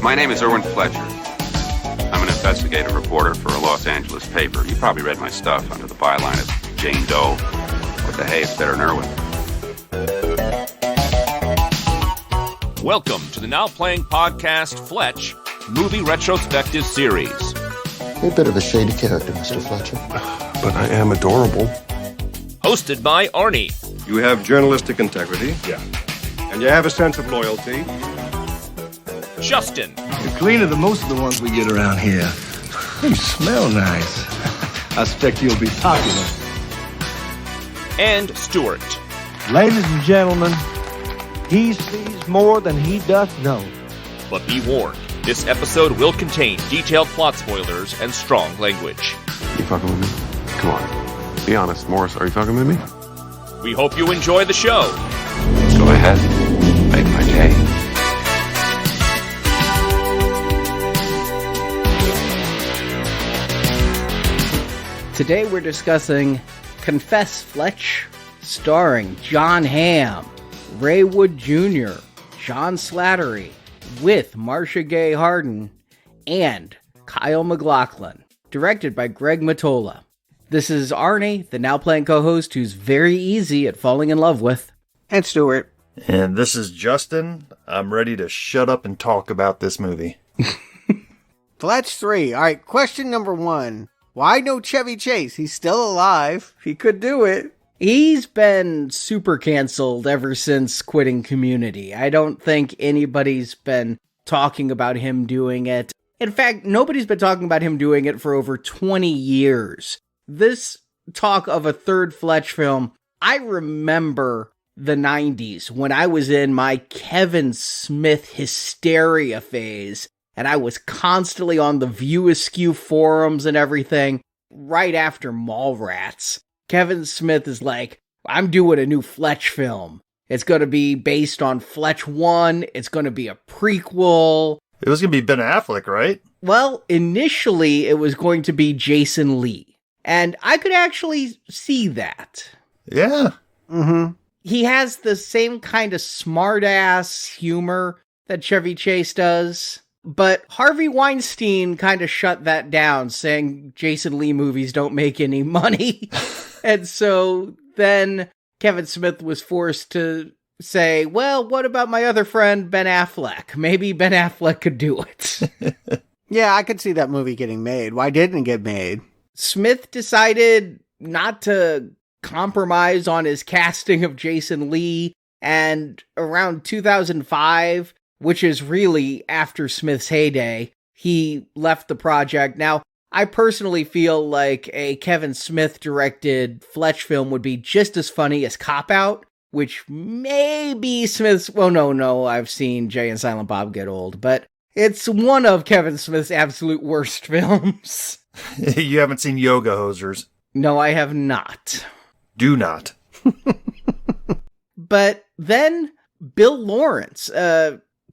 My name is Erwin Fletcher. I'm an investigative reporter for a Los Angeles paper. You probably read my stuff under the byline of Jane Doe. What the hey, it's better than Erwin. Welcome to the now playing podcast Fletch Movie Retrospective Series. You're a bit of a shady character, Mr. Fletcher. But I am adorable. Hosted by Arnie. You have journalistic integrity. Yeah. And you have a sense of loyalty. Justin. You're cleaner than most of the ones we get around here. You smell nice. I expect you'll be popular. And Stuart. Ladies and gentlemen, he sees more than he doth know. But be warned, this episode will contain detailed plot spoilers and strong language. You fucking with me? Come on. Be honest, Morris. Are you fucking with me? We hope you enjoy the show. Go ahead. Make my day. Today we're discussing Confess, Fletch, starring Jon Hamm, Ray Wood Jr., John Slattery, with Marcia Gay Harden, and Kyle MacLachlan, directed by Greg Mottola. This is Arnie, the now playing co-host who's very easy at falling in love with. And Stuart. And this is Justin. I'm ready to shut up and talk about this movie. Fletch 3. All right, question number 1. Why no Chevy Chase? He's still alive. He could do it. He's been super canceled ever since quitting Community. I don't think anybody's been talking about him doing it. In fact, nobody's been talking about him doing it for over 20 years. This talk of a third Fletch film, I remember the 90s when I was in my Kevin Smith hysteria phase. And I was constantly on the View Askew forums and everything right after Mallrats. Kevin Smith is like, I'm doing a new Fletch film. It's going to be based on Fletch 1. It's going to be a prequel. It was going to be Ben Affleck, right? Well, initially it was going to be Jason Lee. And I could actually see that. Yeah. Mm-hmm. He has the same kind of smart-ass humor that Chevy Chase does. But Harvey Weinstein kind of shut that down, saying Jason Lee movies don't make any money. And so then Kevin Smith was forced to say, well, what about my other friend, Ben Affleck? Maybe Ben Affleck could do it. Yeah, I could see that movie getting made. Why didn't it get made? Smith decided not to compromise on his casting of Jason Lee, and around 2005... which is really after Smith's heyday, he left the project. Now, I personally feel like a Kevin Smith-directed Fletch film would be just as funny as Cop Out, which may be Smith's... well, no, I've seen Jay and Silent Bob Get Old, but it's one of Kevin Smith's absolute worst films. You haven't seen Yoga Hosers. No, I have not. Do not. But then Bill Lawrence,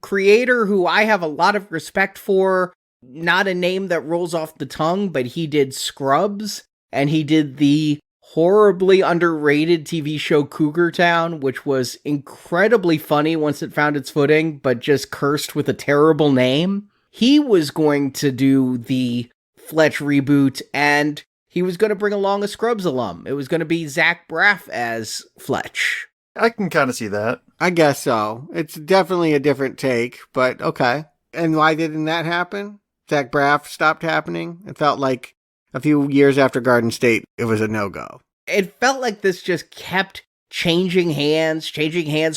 creator who I have a lot of respect for, not a name that rolls off the tongue, but he did Scrubs, and he did the horribly underrated TV show Cougar Town, which was incredibly funny once it found its footing, but just cursed with a terrible name. He was going to do the Fletch reboot, and he was going to bring along a Scrubs alum. It was going to be Zach Braff as Fletch. I can kind of see that. I guess so. It's definitely a different take, but okay. And why didn't that happen? Zach Braff stopped happening? It felt like a few years after Garden State, it was a no-go. It felt like this just kept changing hands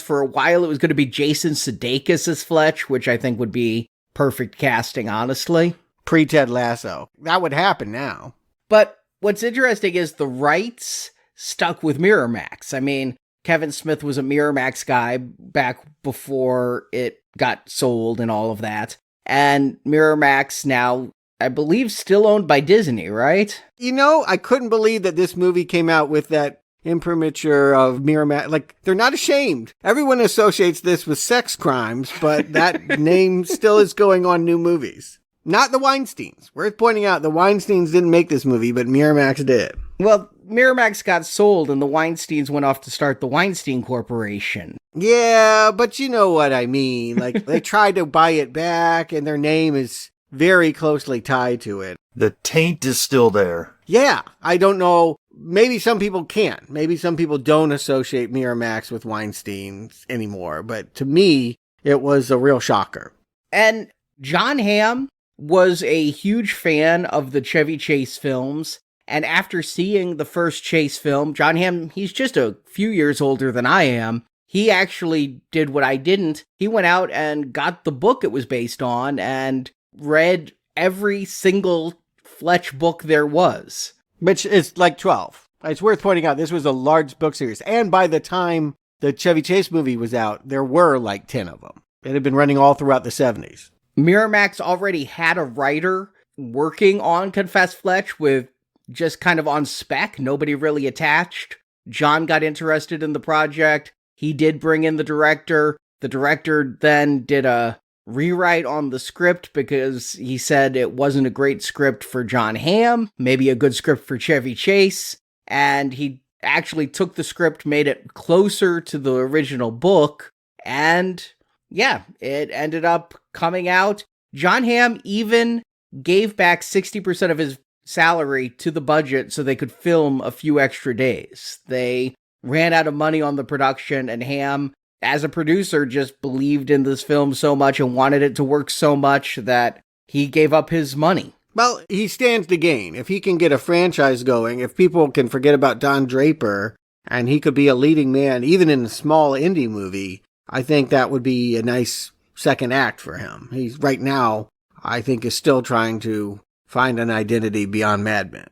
for a while. It was going to be Jason Sudeikis as Fletch, which I think would be perfect casting, honestly. Pre-Ted Lasso. That would happen now. But what's interesting is the rights stuck with Miramax. I mean, Kevin Smith was a Miramax guy back before it got sold and all of that. And Miramax now, I believe, still owned by Disney, right? You know, I couldn't believe that this movie came out with that imprimatur of Miramax. Like, they're not ashamed. Everyone associates this with sex crimes, but that name still is going on new movies. Not the Weinsteins. Worth pointing out, the Weinsteins didn't make this movie, but Miramax did. Well, Miramax got sold and the Weinsteins went off to start the Weinstein Corporation. Yeah, but you know what I mean. Like, they tried to buy it back, and their name is very closely tied to it. The taint is still there. Yeah, I don't know. Maybe some people can. Maybe some people don't associate Miramax with Weinstein anymore. But to me, it was a real shocker. And Jon Hamm was a huge fan of the Chevy Chase films. And after seeing the first Chase film, Jon Hamm, he's just a few years older than I am. He actually did what I didn't. He went out and got the book it was based on and read every single Fletch book there was. Which is like 12. It's worth pointing out, this was a large book series. And by the time the Chevy Chase movie was out, there were like 10 of them. It had been running all throughout the 70s. Miramax already had a writer working on Confess Fletch with just kind of on spec, nobody really attached. John got interested in the project. He did bring in the director. The director then did a rewrite on the script because he said it wasn't a great script for Jon Hamm, maybe a good script for Chevy Chase. And he actually took the script, made it closer to the original book, and yeah, it ended up coming out. Jon Hamm even gave back 60% of his salary to the budget so they could film a few extra days. They ran out of money on the production, and Hamm, as a producer, just believed in this film so much and wanted it to work so much that he gave up his money. Well, he stands to gain. If he can get a franchise going, if people can forget about Don Draper, and he could be a leading man, even in a small indie movie, I think that would be a nice second act for him. He's right now, I think, is still trying to find an identity beyond Mad Men.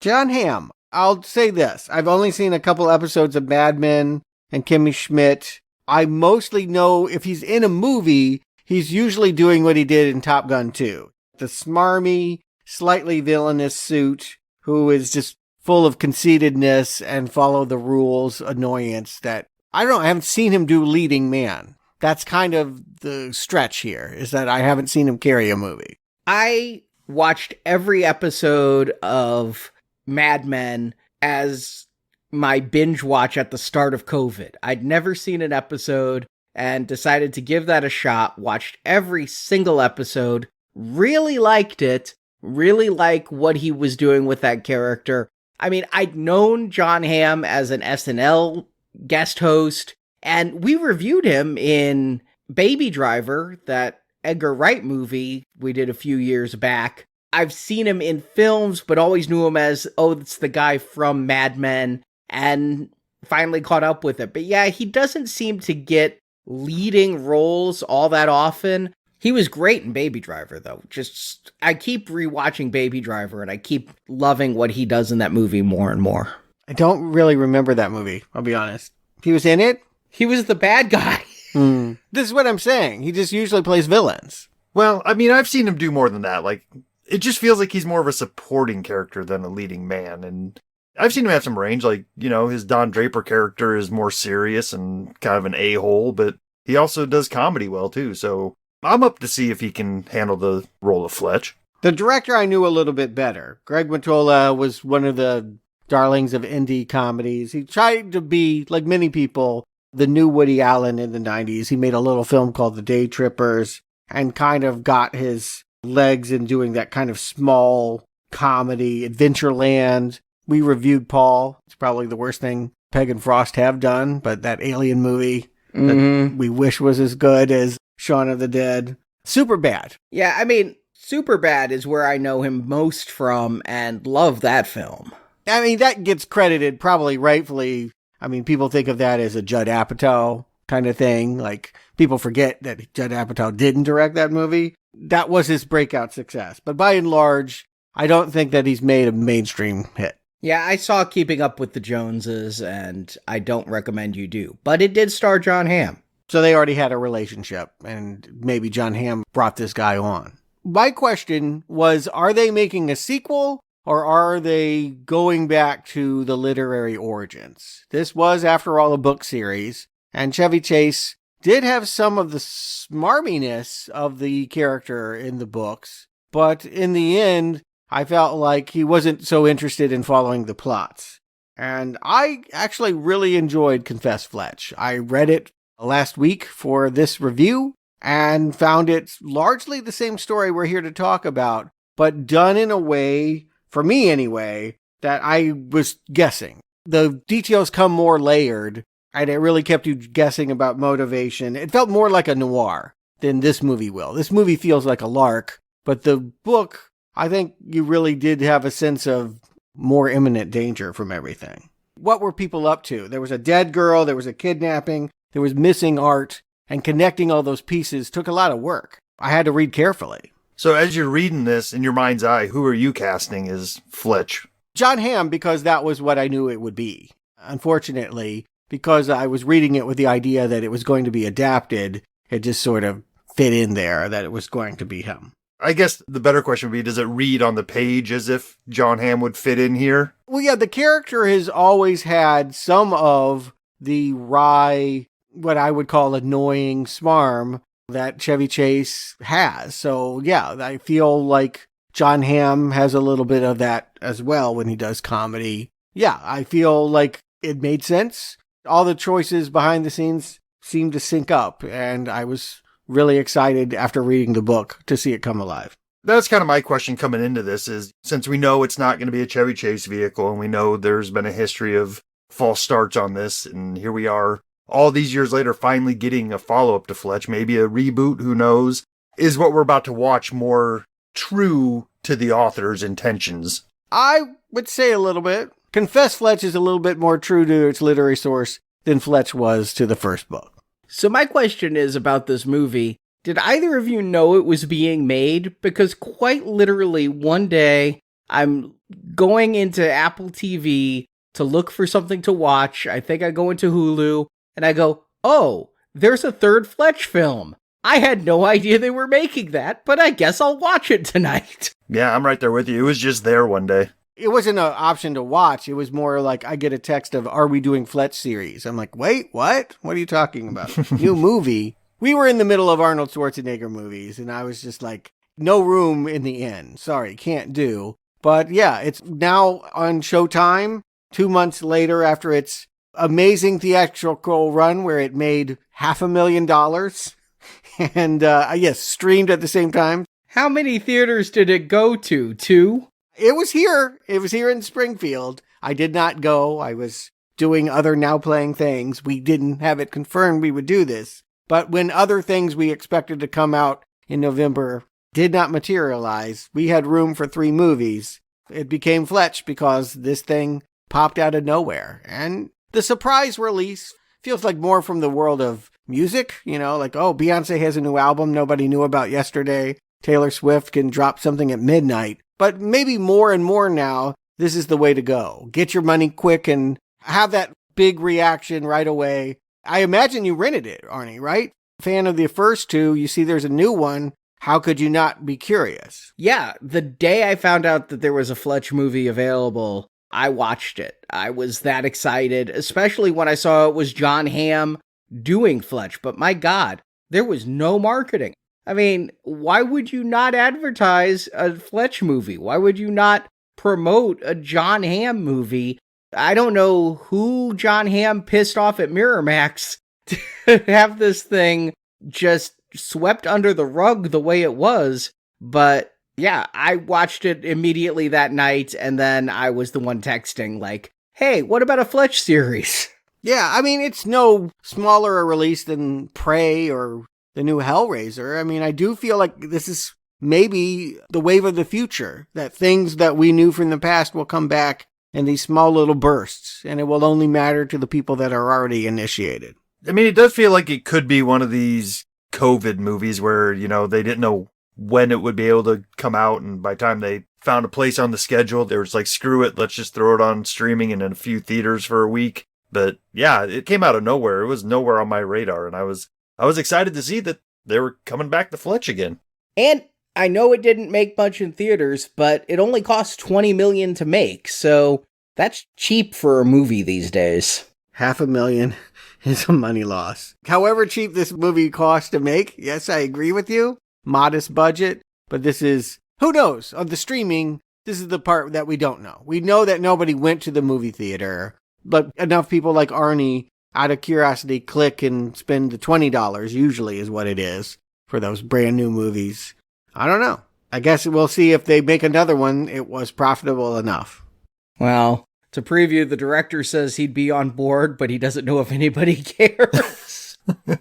Jon Hamm, I'll say this. I've only seen a couple episodes of Mad Men and Kimmy Schmidt. I mostly know if he's in a movie, he's usually doing what he did in Top Gun 2. The smarmy, slightly villainous suit who is just full of conceitedness and follow the rules annoyance that, I don't know, I haven't seen him do leading man. That's kind of the stretch here, is that I haven't seen him carry a movie. I watched every episode of Mad Men as my binge watch at the start of COVID. I'd never seen an episode and decided to give that a shot, watched every single episode, really liked it, really like what he was doing with that character. I mean, I'd known Jon Hamm as an SNL guest host, and we reviewed him in Baby Driver, that Edgar Wright movie we did a few years back. I've seen him in films, but always knew him as, oh, it's the guy from Mad Men, and finally caught up with it. But yeah, he doesn't seem to get leading roles all that often. He was great in Baby Driver, though. Just, I keep rewatching Baby Driver, and I keep loving what he does in that movie more and more. I don't really remember that movie, I'll be honest. He was in it? He was the bad guy. This is what I'm saying. He just usually plays villains. Well, I mean, I've seen him do more than that. Like, it just feels like he's more of a supporting character than a leading man. And I've seen him have some range. Like, you know, his Don Draper character is more serious and kind of an a-hole, but he also does comedy well, too. So I'm up to see if he can handle the role of Fletch. The director I knew a little bit better. Greg Mottola was one of the darlings of indie comedies. He tried to be, like many people, the new Woody Allen in the 90s. He made a little film called The Day Trippers and kind of got his legs in doing that kind of small comedy. Adventureland. We reviewed Paul. It's probably the worst thing Peg and Frost have done, but that alien movie that we wish was as good as Shaun of the Dead. Superbad. Yeah, I mean, Superbad is where I know him most from and love that film. I mean, that gets credited probably rightfully. I mean, people think of that as a Judd Apatow kind of thing. Like, people forget that Judd Apatow didn't direct that movie. That was his breakout success. But by and large, I don't think that he's made a mainstream hit. Yeah, I saw Keeping Up with the Joneses, and I don't recommend you do. But it did star Jon Hamm. So they already had a relationship, and maybe Jon Hamm brought this guy on. My question was, are they making a sequel? Or are they going back to the literary origins? This was, after all, a book series, and Chevy Chase did have some of the smarminess of the character in the books, but in the end, I felt like he wasn't so interested in following the plots. And I actually really enjoyed Confess Fletch. I read it last week for this review and found it largely the same story we're here to talk about, but done in a way, for me anyway, that I was guessing. The details come more layered, and it really kept you guessing about motivation. It felt more like a noir than this movie will. This movie feels like a lark, but the book, I think you really did have a sense of more imminent danger from everything. What were people up to? There was a dead girl, there was a kidnapping, there was missing art, and connecting all those pieces took a lot of work. I had to read carefully. So as you're reading this, in your mind's eye, who are you casting as Fletch? Jon Hamm, because that was what I knew it would be. Unfortunately, because I was reading it with the idea that it was going to be adapted, it just sort of fit in there that it was going to be him. I guess the better question would be, does it read on the page as if Jon Hamm would fit in here? Well, yeah, the character has always had some of the wry, what I would call annoying smarm that Chevy Chase has. So, yeah, I feel like Jon Hamm has a little bit of that as well when he does comedy. Yeah, I feel like it made sense. All the choices behind the scenes seemed to sync up, and I was really excited after reading the book to see it come alive. That's kind of my question coming into this is, since we know it's not going to be a Chevy Chase vehicle, and we know there's been a history of false starts on this, and here we are all these years later finally getting a follow-up to Fletch, maybe a reboot, who knows, is what we're about to watch more true to the author's intentions? I would say a little bit. Confess Fletch is a little bit more true to its literary source than Fletch was to the first book. So my question is about this movie. Did either of you know it was being made? Because quite literally one day I'm going into Apple TV to look for something to watch. I think I go into Hulu and I go, oh, there's a third Fletch film. I had no idea they were making that, but I guess I'll watch it tonight. Yeah, I'm right there with you. It was just there one day. It wasn't an option to watch. It was more like I get a text of, are we doing Fletch series? I'm like, wait, what? What are you talking about? New movie? We were in the middle of Arnold Schwarzenegger movies, and I was just like, no room in the inn. Sorry, can't do. But yeah, it's now on Showtime 2 months later after its amazing theatrical run where it made $500,000 and, yes, streamed at the same time. How many theaters did it go to? 2? It was here. It was here in Springfield. I did not go. I was doing other now playing things. We didn't have it confirmed we would do this. But when other things we expected to come out in November did not materialize, we had room for 3 movies. It became Fletch because this thing popped out of nowhere. And the surprise release feels like more from the world of music, you know, like, oh, Beyonce has a new album nobody knew about yesterday. Taylor Swift can drop something at midnight. But maybe more and more now, this is the way to go. Get your money quick and have that big reaction right away. I imagine you rented it, Arnie, right? Fan of the first 2, you see there's a new one. How could you not be curious? Yeah, the day I found out that there was a Fletch movie available, I watched it. I was that excited, especially when I saw it was Jon Hamm doing Fletch. But my God, there was no marketing. I mean, why would you not advertise a Fletch movie? Why would you not promote a Jon Hamm movie? I don't know who Jon Hamm pissed off at Miramax to have this thing just swept under the rug the way it was. But yeah, I watched it immediately that night, and then I was the one texting like, hey, what about a Fletch series? Yeah, I mean, it's no smaller a release than Prey or the new Hellraiser. I mean, I do feel like this is maybe the wave of the future, that things that we knew from the past will come back in these small little bursts, and it will only matter to the people that are already initiated. I mean, it does feel like it could be one of these COVID movies where, you know, they didn't know when it would be able to come out, and by the time they found a place on the schedule, they were just like, screw it, let's just throw it on streaming and in a few theaters for a week. But yeah, it came out of nowhere. It was nowhere on my radar, and I was excited to see that they were coming back to Fletch again. And I know it didn't make much in theaters, but it only cost $20 million to make, so that's cheap for a movie these days. $500,000 is a money loss. However cheap this movie cost to make, yes, I agree with you. Modest budget, but this is Who knows? Of the streaming, this is the part that we don't know. We know that nobody went to the movie theater, but enough people like Arnie, out of curiosity, click and spend the $20, usually is what it is, for those brand new movies. I don't know. I guess we'll see if they make another one. It was profitable enough. Well, to preview, the director says he'd be on board, but he doesn't know if anybody cares. All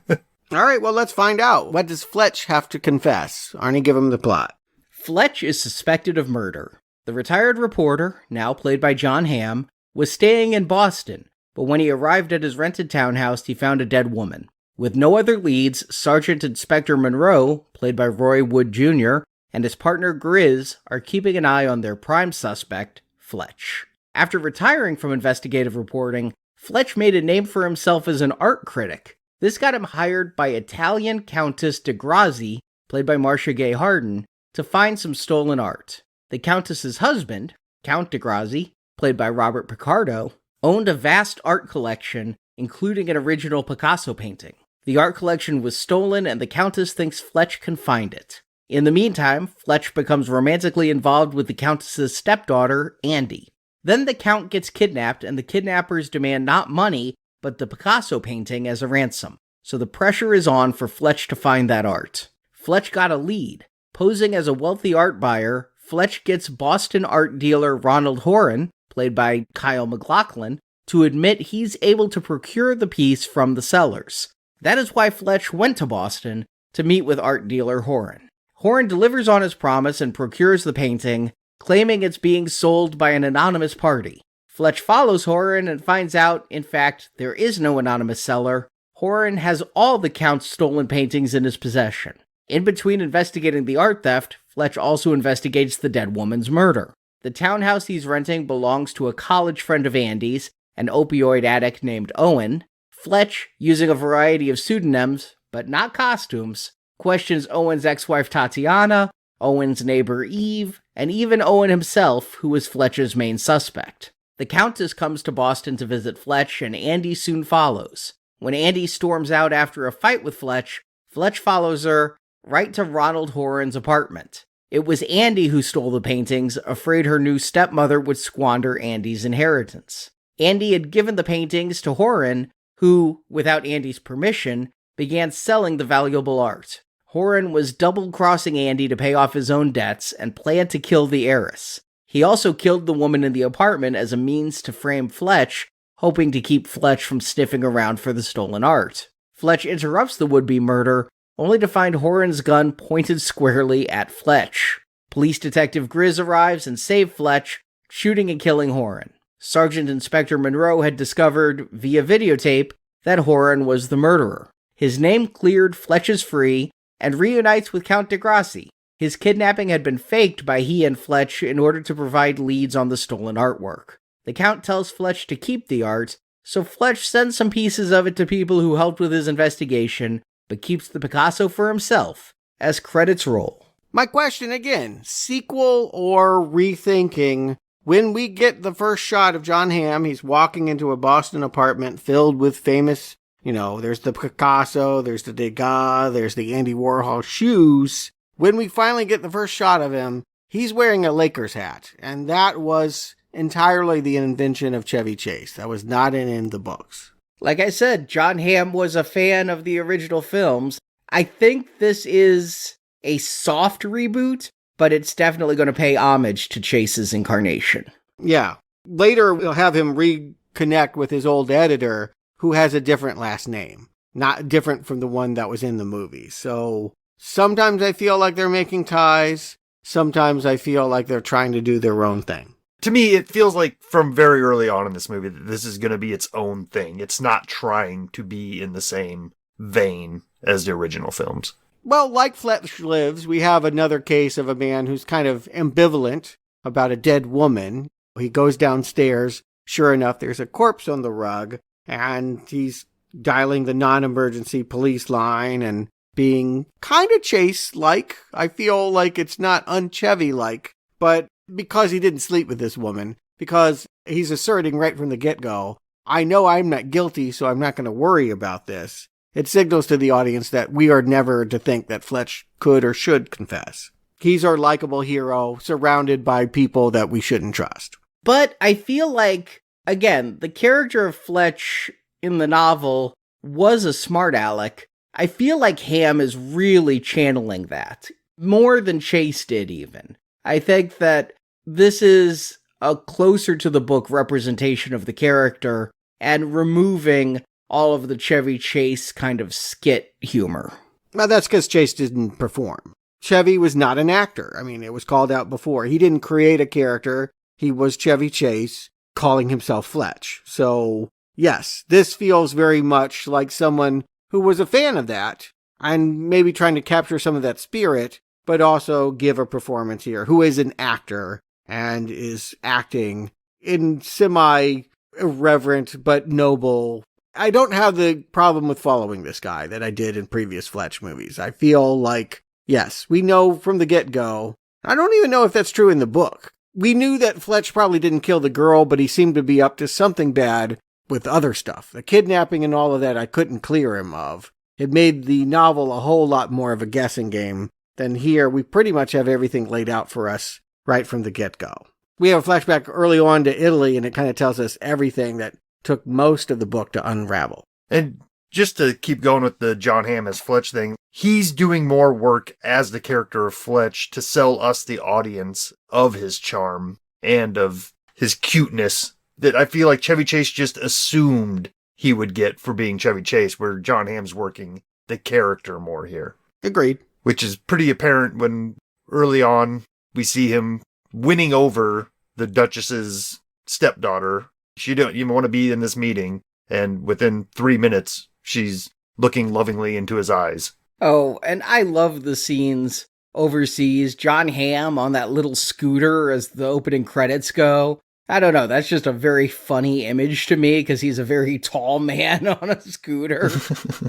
right, well, let's find out. What does Fletch have to confess? Arnie, give him the plot. Fletch is suspected of murder. The retired reporter, now played by Jon Hamm, was staying in Boston, but when he arrived at his rented townhouse, he found a dead woman. With no other leads, Sergeant Inspector Monroe, played by Roy Wood Jr., and his partner Grizz are keeping an eye on their prime suspect, Fletch. After retiring from investigative reporting, Fletch made a name for himself as an art critic. This got him hired by Italian Countess de Grazzi, played by Marcia Gay Harden, to find some stolen art. The Countess's husband, Count de Grazzi, played by Robert Picardo, owned a vast art collection, including an original Picasso painting. The art collection was stolen, and the Countess thinks Fletch can find it. In the meantime, Fletch becomes romantically involved with the Countess's stepdaughter, Andy. Then the Count gets kidnapped, and the kidnappers demand not money, but the Picasso painting as a ransom. So the pressure is on for Fletch to find that art. Fletch got a lead. Posing as a wealthy art buyer, Fletch gets Boston art dealer Ronald Horan, played by Kyle MacLachlan, to admit he's able to procure the piece from the sellers. That is why Fletch went to Boston to meet with art dealer Horan. Horan delivers on his promise and procures the painting, claiming it's being sold by an anonymous party. Fletch follows Horan and finds out, in fact, there is no anonymous seller. Horan has all the Count's stolen paintings in his possession. In between investigating the art theft, Fletch also investigates the dead woman's murder. The townhouse he's renting belongs to a college friend of Andy's, an opioid addict named Owen. Fletch, using a variety of pseudonyms, but not costumes, questions Owen's ex-wife Tatiana, Owen's neighbor Eve, and even Owen himself, who is Fletch's main suspect. The Countess comes to Boston to visit Fletch, and Andy soon follows. When Andy storms out after a fight with Fletch, Fletch follows her right to Ronald Horan's apartment. It was Andy who stole the paintings, afraid her new stepmother would squander Andy's inheritance. Andy had given the paintings to Horan, who, without Andy's permission, began selling the valuable art. Horan was double-crossing Andy to pay off his own debts and planned to kill the heiress. He also killed the woman in the apartment as a means to frame Fletch, hoping to keep Fletch from sniffing around for the stolen art. Fletch interrupts the would-be murder, only to find Horan's gun pointed squarely at Fletch. Police Detective Grizz arrives and saves Fletch, shooting and killing Horan. Sergeant Inspector Monroe had discovered, via videotape, that Horan was the murderer. His name cleared, Fletch is free, and reunites with Count de Grazzi. His kidnapping had been faked by he and Fletch in order to provide leads on the stolen artwork. The Count tells Fletch to keep the art, so Fletch sends some pieces of it to people who helped with his investigation, but keeps the Picasso for himself, as credits roll. My question again, sequel or rethinking? When we get the first shot of Jon Hamm, he's walking into a Boston apartment filled with famous, there's the Picasso, there's the Degas, there's the Andy Warhol shoes. When we finally get the first shot of him, he's wearing a Lakers hat, and that was entirely the invention of Chevy Chase. That was not in the books. Like I said, Jon Hamm was a fan of the original films. I think this is a soft reboot, but it's definitely going to pay homage to Chase's incarnation. Yeah. Later, we'll have him reconnect with his old editor, who has a different last name. Not different from the one that was in the movie. So sometimes I feel like they're making ties. Sometimes I feel like they're trying to do their own thing. To me, it feels like from very early on in this movie that this is going to be its own thing. It's not trying to be in the same vein as the original films. Well, like Fletch Lives, we have another case of a man who's kind of ambivalent about a dead woman. He goes downstairs. Sure enough, there's a corpse on the rug, and he's dialing the non-emergency police line and being kind of Chase-like. I feel like it's not un-Chevy-like, but because he didn't sleep with this woman, because he's asserting right from the get-go, I know I'm not guilty, so I'm not going to worry about this. It signals to the audience that we are never to think that Fletch could or should confess. He's our likable hero surrounded by people that we shouldn't trust. But I feel like, again, the character of Fletch in the novel was a smart aleck. I feel like Hamm is really channeling that, more than Chase did even. I think that this is a closer to the book representation of the character and removing all of the Chevy Chase kind of skit humor. Well, that's because Chase didn't perform. Chevy was not an actor. I mean, it was called out before. He didn't create a character. He was Chevy Chase calling himself Fletch. So, yes, this feels very much like someone who was a fan of that and maybe trying to capture some of that spirit, but also give a performance here, who is an actor and is acting in semi-irreverent but noble. I don't have the problem with following this guy that I did in previous Fletch movies. I feel like, yes, we know from the get-go. I don't even know if that's true in the book. We knew that Fletch probably didn't kill the girl, but he seemed to be up to something bad with other stuff. The kidnapping and all of that I couldn't clear him of. It made the novel a whole lot more of a guessing game than here. We pretty much have everything laid out for us right from the get-go. We have a flashback early on to Italy, and it kind of tells us everything that took most of the book to unravel. And just to keep going with the Jon Hamm as Fletch thing, he's doing more work as the character of Fletch to sell us, the audience, of his charm and of his cuteness that I feel like Chevy Chase just assumed he would get for being Chevy Chase, where Jon Hamm's working the character more here. Agreed. Which is pretty apparent when early on we see him winning over the Duchess's stepdaughter. She don't even want to be in this meeting, and within 3 minutes, she's looking lovingly into his eyes. Oh, and I love the scenes overseas. Jon Hamm on that little scooter as the opening credits go. I don't know, that's just a very funny image to me because he's a very tall man on a scooter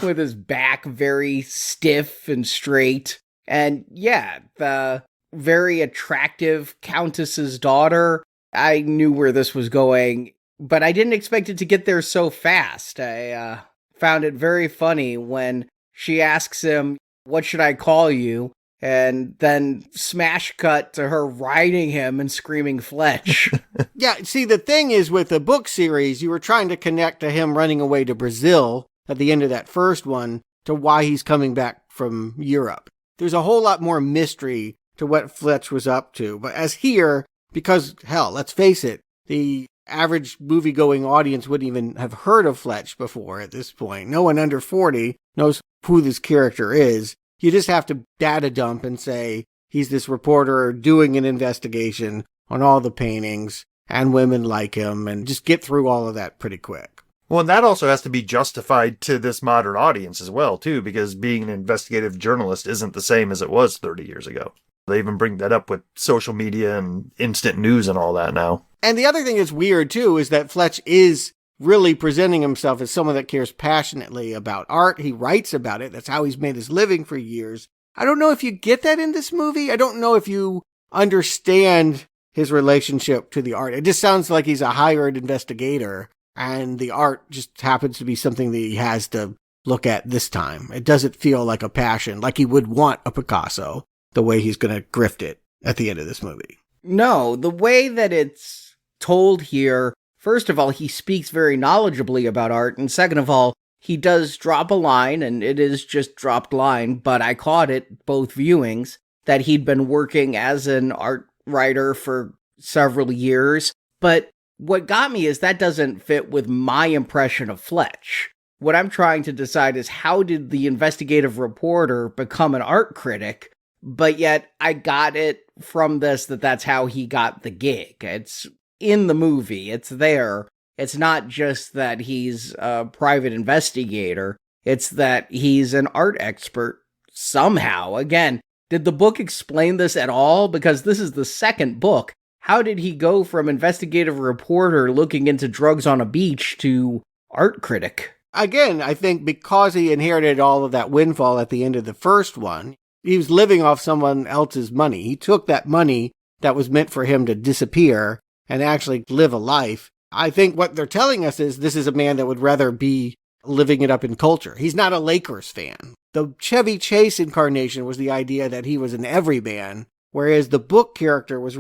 with his back very stiff and straight. And yeah, the very attractive countess's daughter. I knew where this was going, but I didn't expect it to get there so fast. I found it very funny when she asks him, "What should I call you?" And then smash cut to her riding him and screaming Fletch. Yeah, see, the thing is with the book series, you were trying to connect to him running away to Brazil at the end of that first one to why he's coming back from Europe. There's a whole lot more mystery to what Fletch was up to. But as here, because, hell, let's face it, the average movie-going audience wouldn't even have heard of Fletch before at this point. No one under 40 knows who this character is. You just have to data dump and say he's this reporter doing an investigation on all the paintings and women like him and just get through all of that pretty quick. Well, and that also has to be justified to this modern audience as well, too, because being an investigative journalist isn't the same as it was 30 years ago. They even bring that up with social media and instant news and all that now. And the other thing that's weird, too, is that Fletch is really presenting himself as someone that cares passionately about art. He writes about it. That's how he's made his living for years. I don't know if you get that in this movie. I don't know if you understand his relationship to the art. It just sounds like he's a hired investigator, and the art just happens to be something that he has to look at this time. It doesn't feel like a passion, like he would want a Picasso, the way he's going to grift it at the end of this movie. No, the way that it's told here, first of all, he speaks very knowledgeably about art, and second of all, he does drop a line, and it is just dropped line, but I caught it both viewings, that he'd been working as an art writer for several years. But what got me is that doesn't fit with my impression of Fletch. What I'm trying to decide is how did the investigative reporter become an art critic, but yet I got it from this that that's how he got the gig. It's in the movie. It's there. It's not just that he's a private investigator. It's that he's an art expert somehow. Again, did the book explain this at all? Because this is the second book. How did he go from investigative reporter looking into drugs on a beach to art critic? Again, I think because he inherited all of that windfall at the end of the first one, he was living off someone else's money. He took that money that was meant for him to disappear and actually live a life. I think what they're telling us is this is a man that would rather be living it up in culture. He's not a Lakers fan. The Chevy Chase incarnation was the idea that he was an everyman Whereas the book character was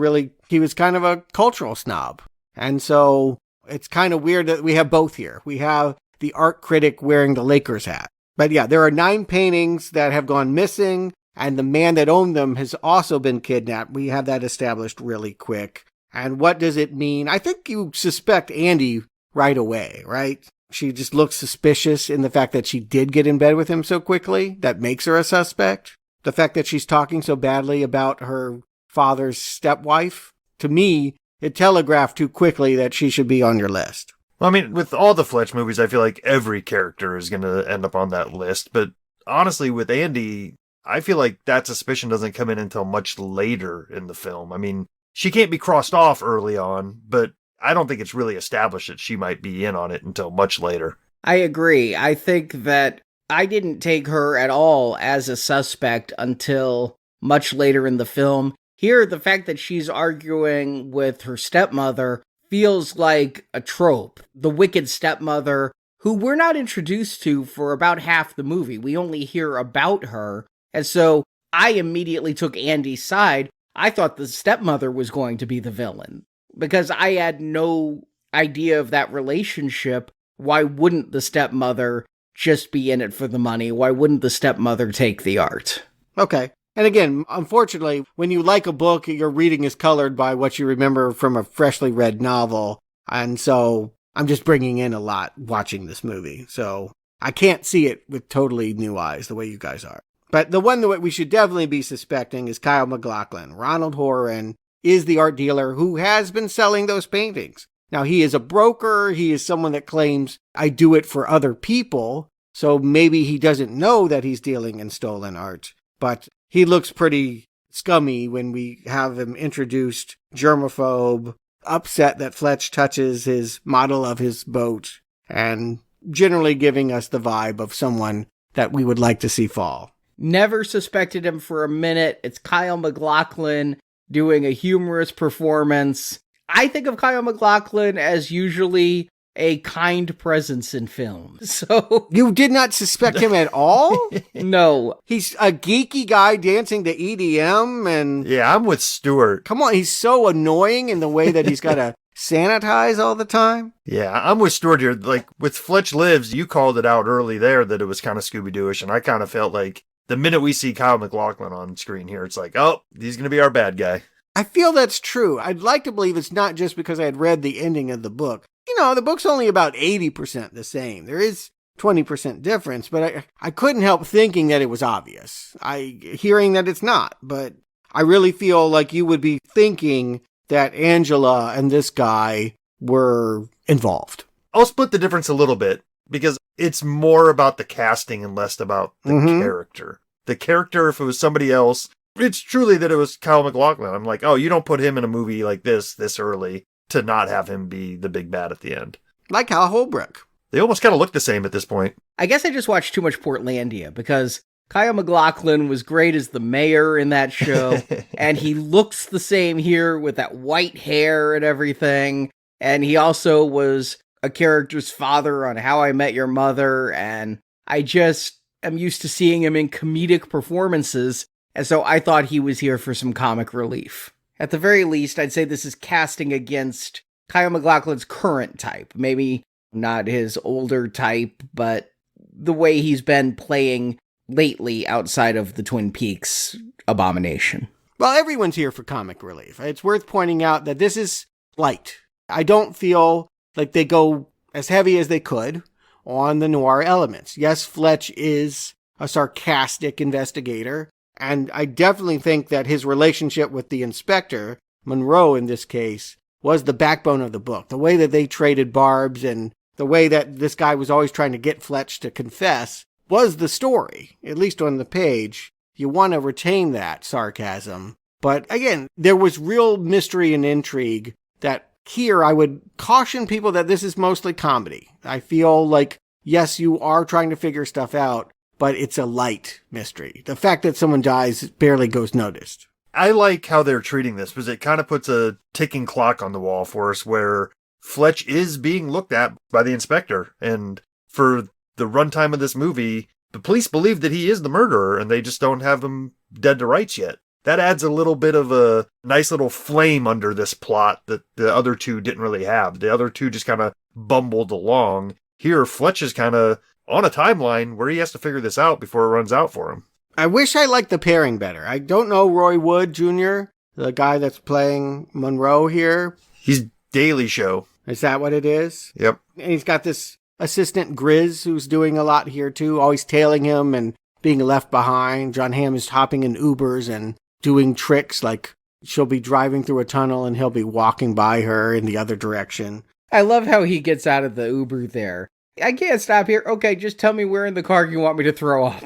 he was kind of a cultural snob. And so it's kind of weird that we have both here. We have the art critic wearing the Lakers hat. But yeah, there are 9 paintings that have gone missing, and the man that owned them has also been kidnapped. We have that established really quick. And what does it mean? I think you suspect Andy right away, right? She just looks suspicious in the fact that she did get in bed with him so quickly. That makes her a suspect. The fact that she's talking so badly about her father's stepwife, to me, it telegraphed too quickly that she should be on your list. Well, I mean, with all the Fletch movies, I feel like every character is going to end up on that list. But honestly, with Andy, I feel like that suspicion doesn't come in until much later in the film. I mean, she can't be crossed off early on, but I don't think it's really established that she might be in on it until much later. I agree. I think that I didn't take her at all as a suspect until much later in the film. Here, the fact that she's arguing with her stepmother feels like a trope. The wicked stepmother, who we're not introduced to for about half the movie. We only hear about her. And so I immediately took Andy's side. I thought the stepmother was going to be the villain because I had no idea of that relationship. Why wouldn't the stepmother just be in it for the money? Why wouldn't the stepmother take the art? Okay. And again, unfortunately, when you like a book, your reading is colored by what you remember from a freshly read novel. And so I'm just bringing in a lot watching this movie. So I can't see it with totally new eyes the way you guys are. But the one that we should definitely be suspecting is Kyle MacLachlan. Ronald Horan is the art dealer who has been selling those paintings. Now, he is a broker. He is someone that claims, I do it for other people. So maybe he doesn't know that he's dealing in stolen art. But he looks pretty scummy when we have him introduced, germaphobe, upset that Fletch touches his model of his boat, and generally giving us the vibe of someone that we would like to see fall. Never suspected him for a minute. It's Kyle MacLachlan doing a humorous performance. I think of Kyle MacLachlan as usually a kind presence in film. So you did not suspect him at all? No. He's a geeky guy dancing to EDM and... Yeah, I'm with Stuart. Come on, he's so annoying in the way that he's got to sanitize all the time. Yeah, I'm with Stuart here. Like, with Fletch Lives, you called it out early there that it was kind of Scooby-Doo-ish, and I kind of felt like the minute we see Kyle MacLachlan on screen here, it's like, oh, he's going to be our bad guy. I feel that's true. I'd like to believe it's not just because I had read the ending of the book. You know, the book's only about 80% the same. There is 20% difference, but I couldn't help thinking that it was obvious. Hearing that it's not, but I really feel like you would be thinking that Angela and this guy were involved. I'll split the difference a little bit because it's more about the casting and less about the character. The character, if it was somebody else, it's truly that it was Kyle MacLachlan. I'm like, oh, you don't put him in a movie like this early to not have him be the big bad at the end. Like Hal Holbrook. They almost kind of look the same at this point. I guess I just watched too much Portlandia because Kyle MacLachlan was great as the mayor in that show, and he looks the same here with that white hair and everything, and he also was a character's father on How I Met Your Mother, and I just am used to seeing him in comedic performances, and so I thought he was here for some comic relief. At the very least, I'd say this is casting against Kyle MacLachlan's current type. Maybe not his older type, but the way he's been playing lately outside of the Twin Peaks abomination. Well, everyone's here for comic relief. It's worth pointing out that this is light. I don't feel like they go as heavy as they could on the noir elements. Yes, Fletch is a sarcastic investigator, and I definitely think that his relationship with the inspector, Monroe in this case, was the backbone of the book. The way that they traded barbs and the way that this guy was always trying to get Fletch to confess was the story, at least on the page. You want to retain that sarcasm. But again, there was real mystery and intrigue that here I would caution people that this is mostly comedy. I feel like, yes, you are trying to figure stuff out, but it's a light mystery. The fact that someone dies barely goes noticed. I like how they're treating this because it kind of puts a ticking clock on the wall for us where Fletch is being looked at by the inspector. And for the runtime of this movie, the police believe that he is the murderer and they just don't have him dead to rights yet. that adds a little bit of a nice little flame under this plot that the other two didn't really have. The other two just kind of bumbled along. Here, Fletch is kind of on a timeline where he has to figure this out before it runs out for him. I wish I liked the pairing better. I don't know Roy Wood Jr., the guy that's playing Monroe here. He's Daily Show. Is that what it is? Yep. And he's got this assistant Grizz who's doing a lot here too, always tailing him and being left behind. Jon Hamm is hopping in Ubers and doing tricks like she'll be driving through a tunnel and he'll be walking by her in the other direction. I love how he gets out of the Uber there. I can't stop here. Okay, just tell me where in the car you want me to throw up.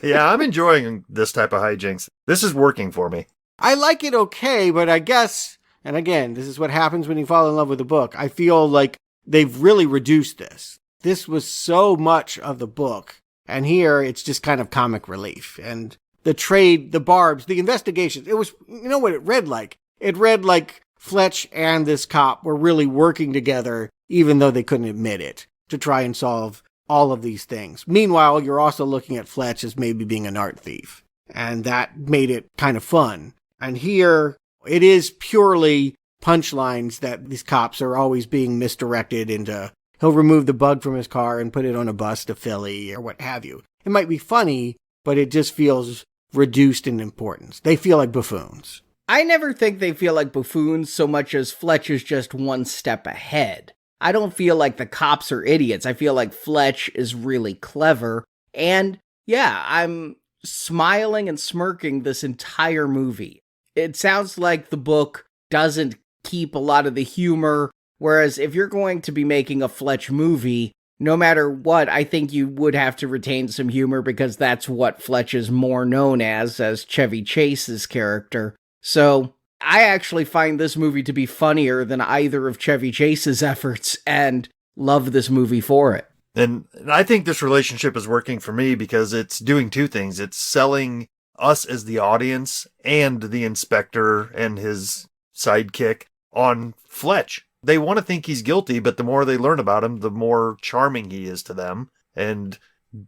Yeah, I'm enjoying this type of hijinks. This is working for me. I like it okay, but I guess, and again, this is what happens when you fall in love with a book. I feel like they've really reduced this. This was so much of the book, and here it's just kind of comic relief. And the trade, the barbs, the investigations, it was, you know what it read like? It read like Fletch and this cop were really working together, even though they couldn't admit it, to try and solve all of these things. Meanwhile, you're also looking at Fletch as maybe being an art thief, and that made it kind of fun. And here, it is purely punchlines that these cops are always being misdirected into. He'll remove the bug from his car and put it on a bus to Philly or what have you. It might be funny, but it just feels reduced in importance. They feel like buffoons. I never think they feel like buffoons so much as Fletch is just one step ahead. I don't feel like the cops are idiots. I feel like Fletch is really clever. And yeah, I'm smiling and smirking this entire movie. It sounds like the book doesn't keep a lot of the humor, whereas if you're going to be making a Fletch movie, no matter what, I think you would have to retain some humor because that's what Fletch is more known as Chevy Chase's character. So I actually find this movie to be funnier than either of Chevy Chase's efforts and love this movie for it. And I think this relationship is working for me because it's doing two things. It's selling us as the audience and the inspector and his sidekick on Fletch. They want to think he's guilty, but the more they learn about him, the more charming he is to them and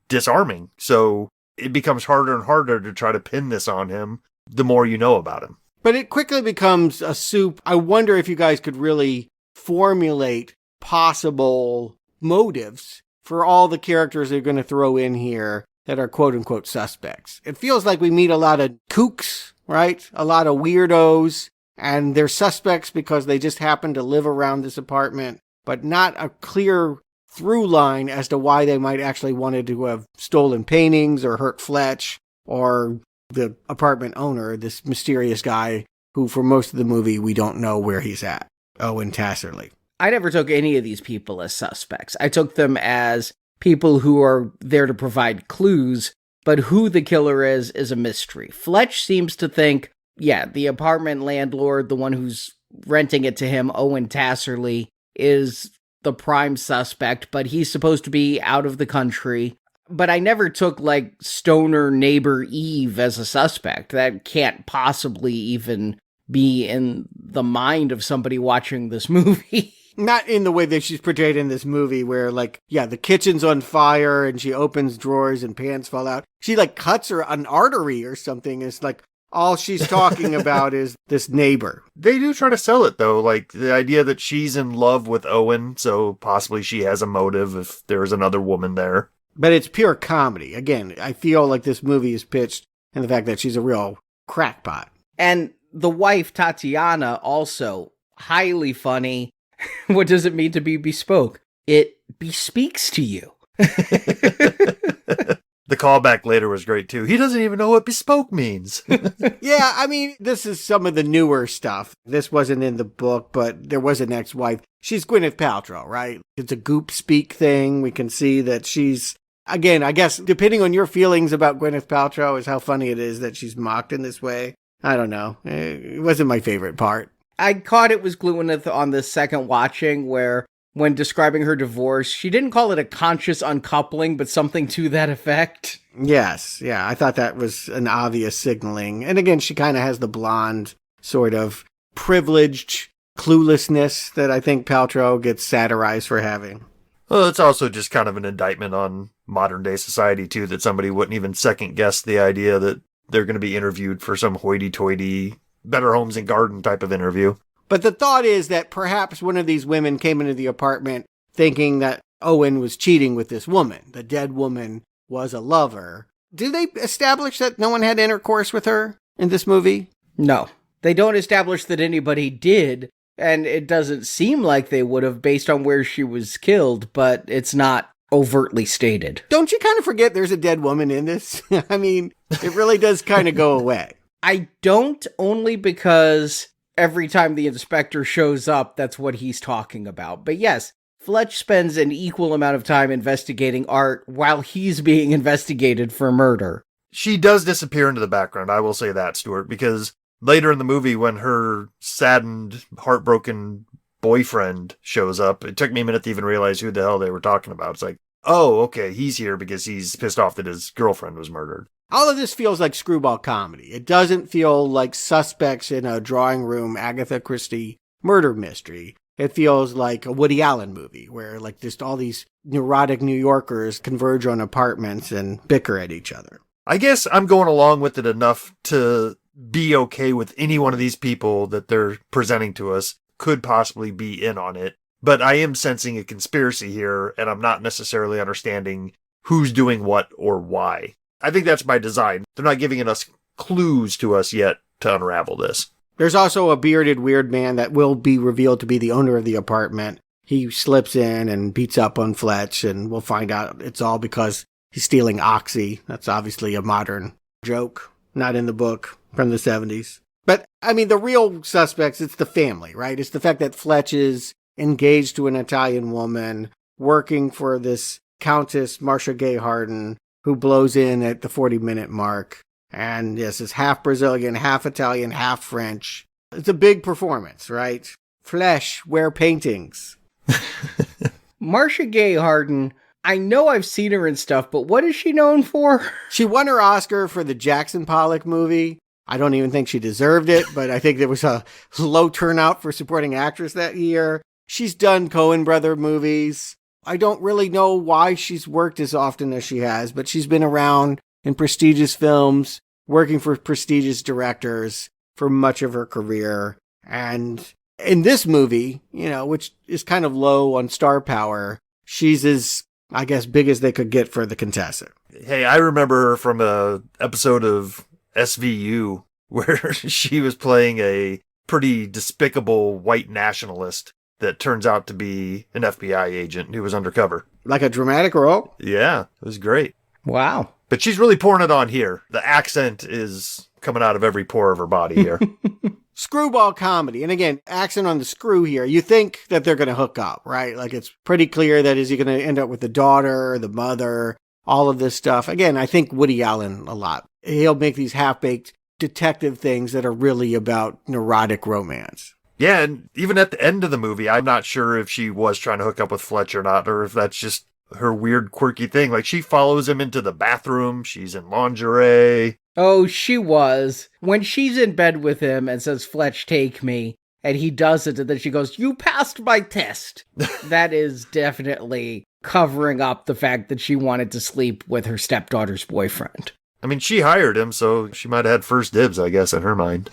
disarming. So it becomes harder and harder to try to pin this on him the more you know about him. But it quickly becomes a soup. I wonder if you guys could really formulate possible motives for all the characters they're going to throw in here that are quote-unquote suspects. It feels like we meet a lot of kooks, right? A lot of weirdos, and they're suspects because they just happen to live around this apartment, but not a clear through line as to why they might actually wanted to have stolen paintings or hurt Fletch or the apartment owner, this mysterious guy who for most of the movie we don't know where he's at, Owen Tasserly. I never took any of these people as suspects. I took them as people who are there to provide clues, but who the killer is a mystery. Fletch seems to think, yeah, the apartment landlord, the one who's renting it to him, Owen Tasserly, is the prime suspect, but he's supposed to be out of the country. But I never took, like, stoner neighbor Eve as a suspect. That can't possibly even be in the mind of somebody watching this movie. Not in the way that she's portrayed in this movie where, like, yeah, the kitchen's on fire and she opens drawers and pans fall out. She, like, cuts her an artery or something. It's like all she's talking about is this neighbor. They do try to sell it, though, like the idea that she's in love with Owen, so possibly she has a motive if there's another woman there. But it's pure comedy. Again, I feel like this movie is pitched in the fact that she's a real crackpot. And the wife, Tatiana, also highly funny. What does it mean to be bespoke? It bespeaks to you. The callback later was great, too. He doesn't even know what bespoke means. Yeah, I mean, this is some of the newer stuff. This wasn't in the book, but there was an ex-wife. She's Gwyneth Paltrow, right? It's a goop speak thing. We can see that she's, again, I guess, depending on your feelings about Gwyneth Paltrow is how funny it is that she's mocked in this way. I don't know. It wasn't my favorite part. I caught it was Gwyneth on the second watching where when describing her divorce, she didn't call it a conscious uncoupling, but something to that effect. Yes, yeah, I thought that was an obvious signaling. And again, she kind of has the blonde sort of privileged cluelessness that I think Paltrow gets satirized for having. Well, it's also just kind of an indictment on modern day society, too, that somebody wouldn't even second guess the idea that they're going to be interviewed for some hoity-toity Better Homes and Garden type of interview. But the thought is that perhaps one of these women came into the apartment thinking that Owen was cheating with this woman. The dead woman was a lover. Do they establish that no one had intercourse with her in this movie? No. They don't establish that anybody did, and it doesn't seem like they would have based on where she was killed, but it's not overtly stated. Don't you kind of forget there's a dead woman in this? I mean, it really does kind of go away. I don't, only because every time the inspector shows up, that's what he's talking about. But yes, Fletch spends an equal amount of time investigating Art while he's being investigated for murder. She does disappear into the background, I will say that, Stuart, because later in the movie when her saddened, heartbroken boyfriend shows up, it took me a minute to even realize who the hell they were talking about. It's like, oh, okay, he's here because he's pissed off that his girlfriend was murdered. All of this feels like screwball comedy. It doesn't feel like suspects in a drawing room Agatha Christie murder mystery. It feels like a Woody Allen movie where like just all these neurotic New Yorkers converge on apartments and bicker at each other. I guess I'm going along with it enough to be okay with any one of these people that they're presenting to us could possibly be in on it. But I am sensing a conspiracy here, and I'm not necessarily understanding who's doing what or why. I think that's by design. They're not giving us clues to us yet to unravel this. There's also a bearded weird man that will be revealed to be the owner of the apartment. He slips in and beats up on Fletch, and we'll find out it's all because he's stealing Oxy. That's obviously a modern joke, not in the book from the 70s. But, I mean, the real suspects, it's the family, right? It's the fact that Fletch is engaged to an Italian woman, working for this countess, Marcia Gay Harden, who blows in at the 40-minute mark. And yes, it's half Brazilian, half Italian, half French. It's a big performance, right? Flesh, wear paintings. Marcia Gay Harden, I know I've seen her in stuff, but what is she known for? She won her Oscar for the Jackson Pollock movie. I don't even think she deserved it, but I think there was a low turnout for supporting actress that year. She's done Coen brother movies. I don't really know why she's worked as often as she has, but she's been around in prestigious films, working for prestigious directors for much of her career. And in this movie, you know, which is kind of low on star power, she's as, I guess, big as they could get for the Contessa. Hey, I remember her from a episode of SVU where she was playing a pretty despicable white nationalist that turns out to be an FBI agent who was undercover. Like a dramatic role? Yeah, it was great. Wow. But she's really pouring it on here. The accent is coming out of every pore of her body here. Screwball comedy. And again, accent on the screw here. You think that they're going to hook up, right? Like it's pretty clear that is he going to end up with the daughter, the mother, all of this stuff. Again, I think Woody Allen a lot. He'll make these half-baked detective things that are really about neurotic romance. Yeah, and even at the end of the movie, I'm not sure if she was trying to hook up with Fletch or not, or if that's just her weird, quirky thing. Like, she follows him into the bathroom. She's in lingerie. Oh, she was. When she's in bed with him and says, Fletch, take me, and he does it, and then she goes, you passed my test. That is definitely covering up the fact that she wanted to sleep with her stepdaughter's boyfriend. I mean, she hired him, so she might have had first dibs, I guess, in her mind.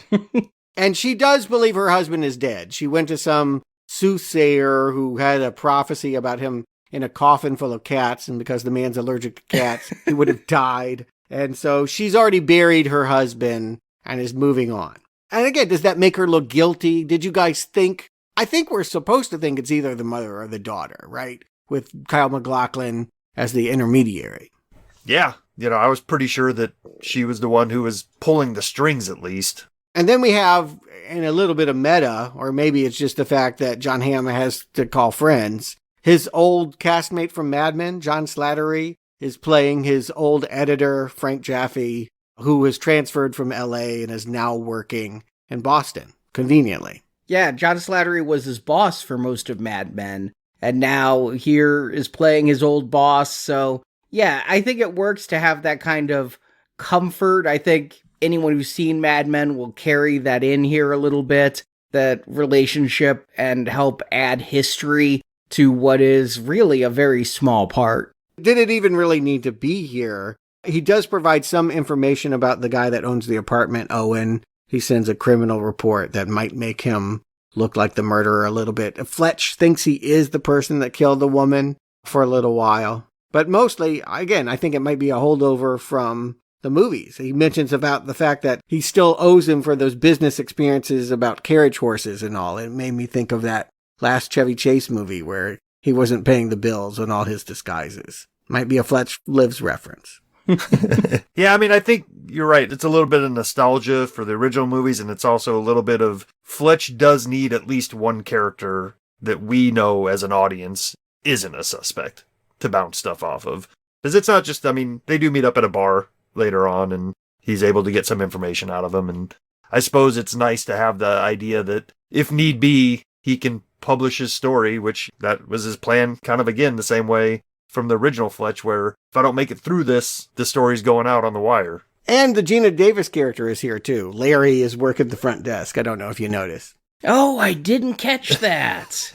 And she does believe her husband is dead. She went to some soothsayer who had a prophecy about him in a coffin full of cats, and because the man's allergic to cats, he would have died. And so she's already buried her husband and is moving on. And again, does that make her look guilty? Did you guys think? I think we're supposed to think it's either the mother or the daughter, right? With Kyle MacLachlan as the intermediary. Yeah, you know, I was pretty sure that she was the one who was pulling the strings, at least. And then we have, in a little bit of meta, or maybe it's just the fact that Jon Hamm has to call friends, his old castmate from Mad Men, John Slattery, is playing his old editor, Frank Jaffe, who was transferred from LA and is now working in Boston, conveniently. Yeah, John Slattery was his boss for most of Mad Men, and now here is playing his old boss. So, yeah, I think it works to have that kind of comfort. I think anyone who's seen Mad Men will carry that in here a little bit, that relationship, and help add history to what is really a very small part. Did it even really need to be here? He does provide some information about the guy that owns the apartment, Owen. He sends a criminal report that might make him look like the murderer a little bit. Fletch thinks he is the person that killed the woman for a little while. But mostly, again, I think it might be a holdover from the movies. He mentions about the fact that he still owes him for those business experiences about carriage horses and all. It made me think of that last Chevy Chase movie where he wasn't paying the bills on all his disguises. Might be a Fletch Lives reference. Yeah, I mean, I think you're right. It's a little bit of nostalgia for the original movies, and it's also a little bit of Fletch does need at least one character that we know as an audience isn't a suspect to bounce stuff off of. Because it's not just, I mean, they do meet up at a bar later on, and he's able to get some information out of him. And I suppose it's nice to have the idea that if need be, he can publish his story, which that was his plan kind of again the same way from the original Fletch, where if I don't make it through this, the story's going out on the wire. And the Gina Davis character is here too. Larry is working the front desk. I don't know if you noticed. Oh, I didn't catch that.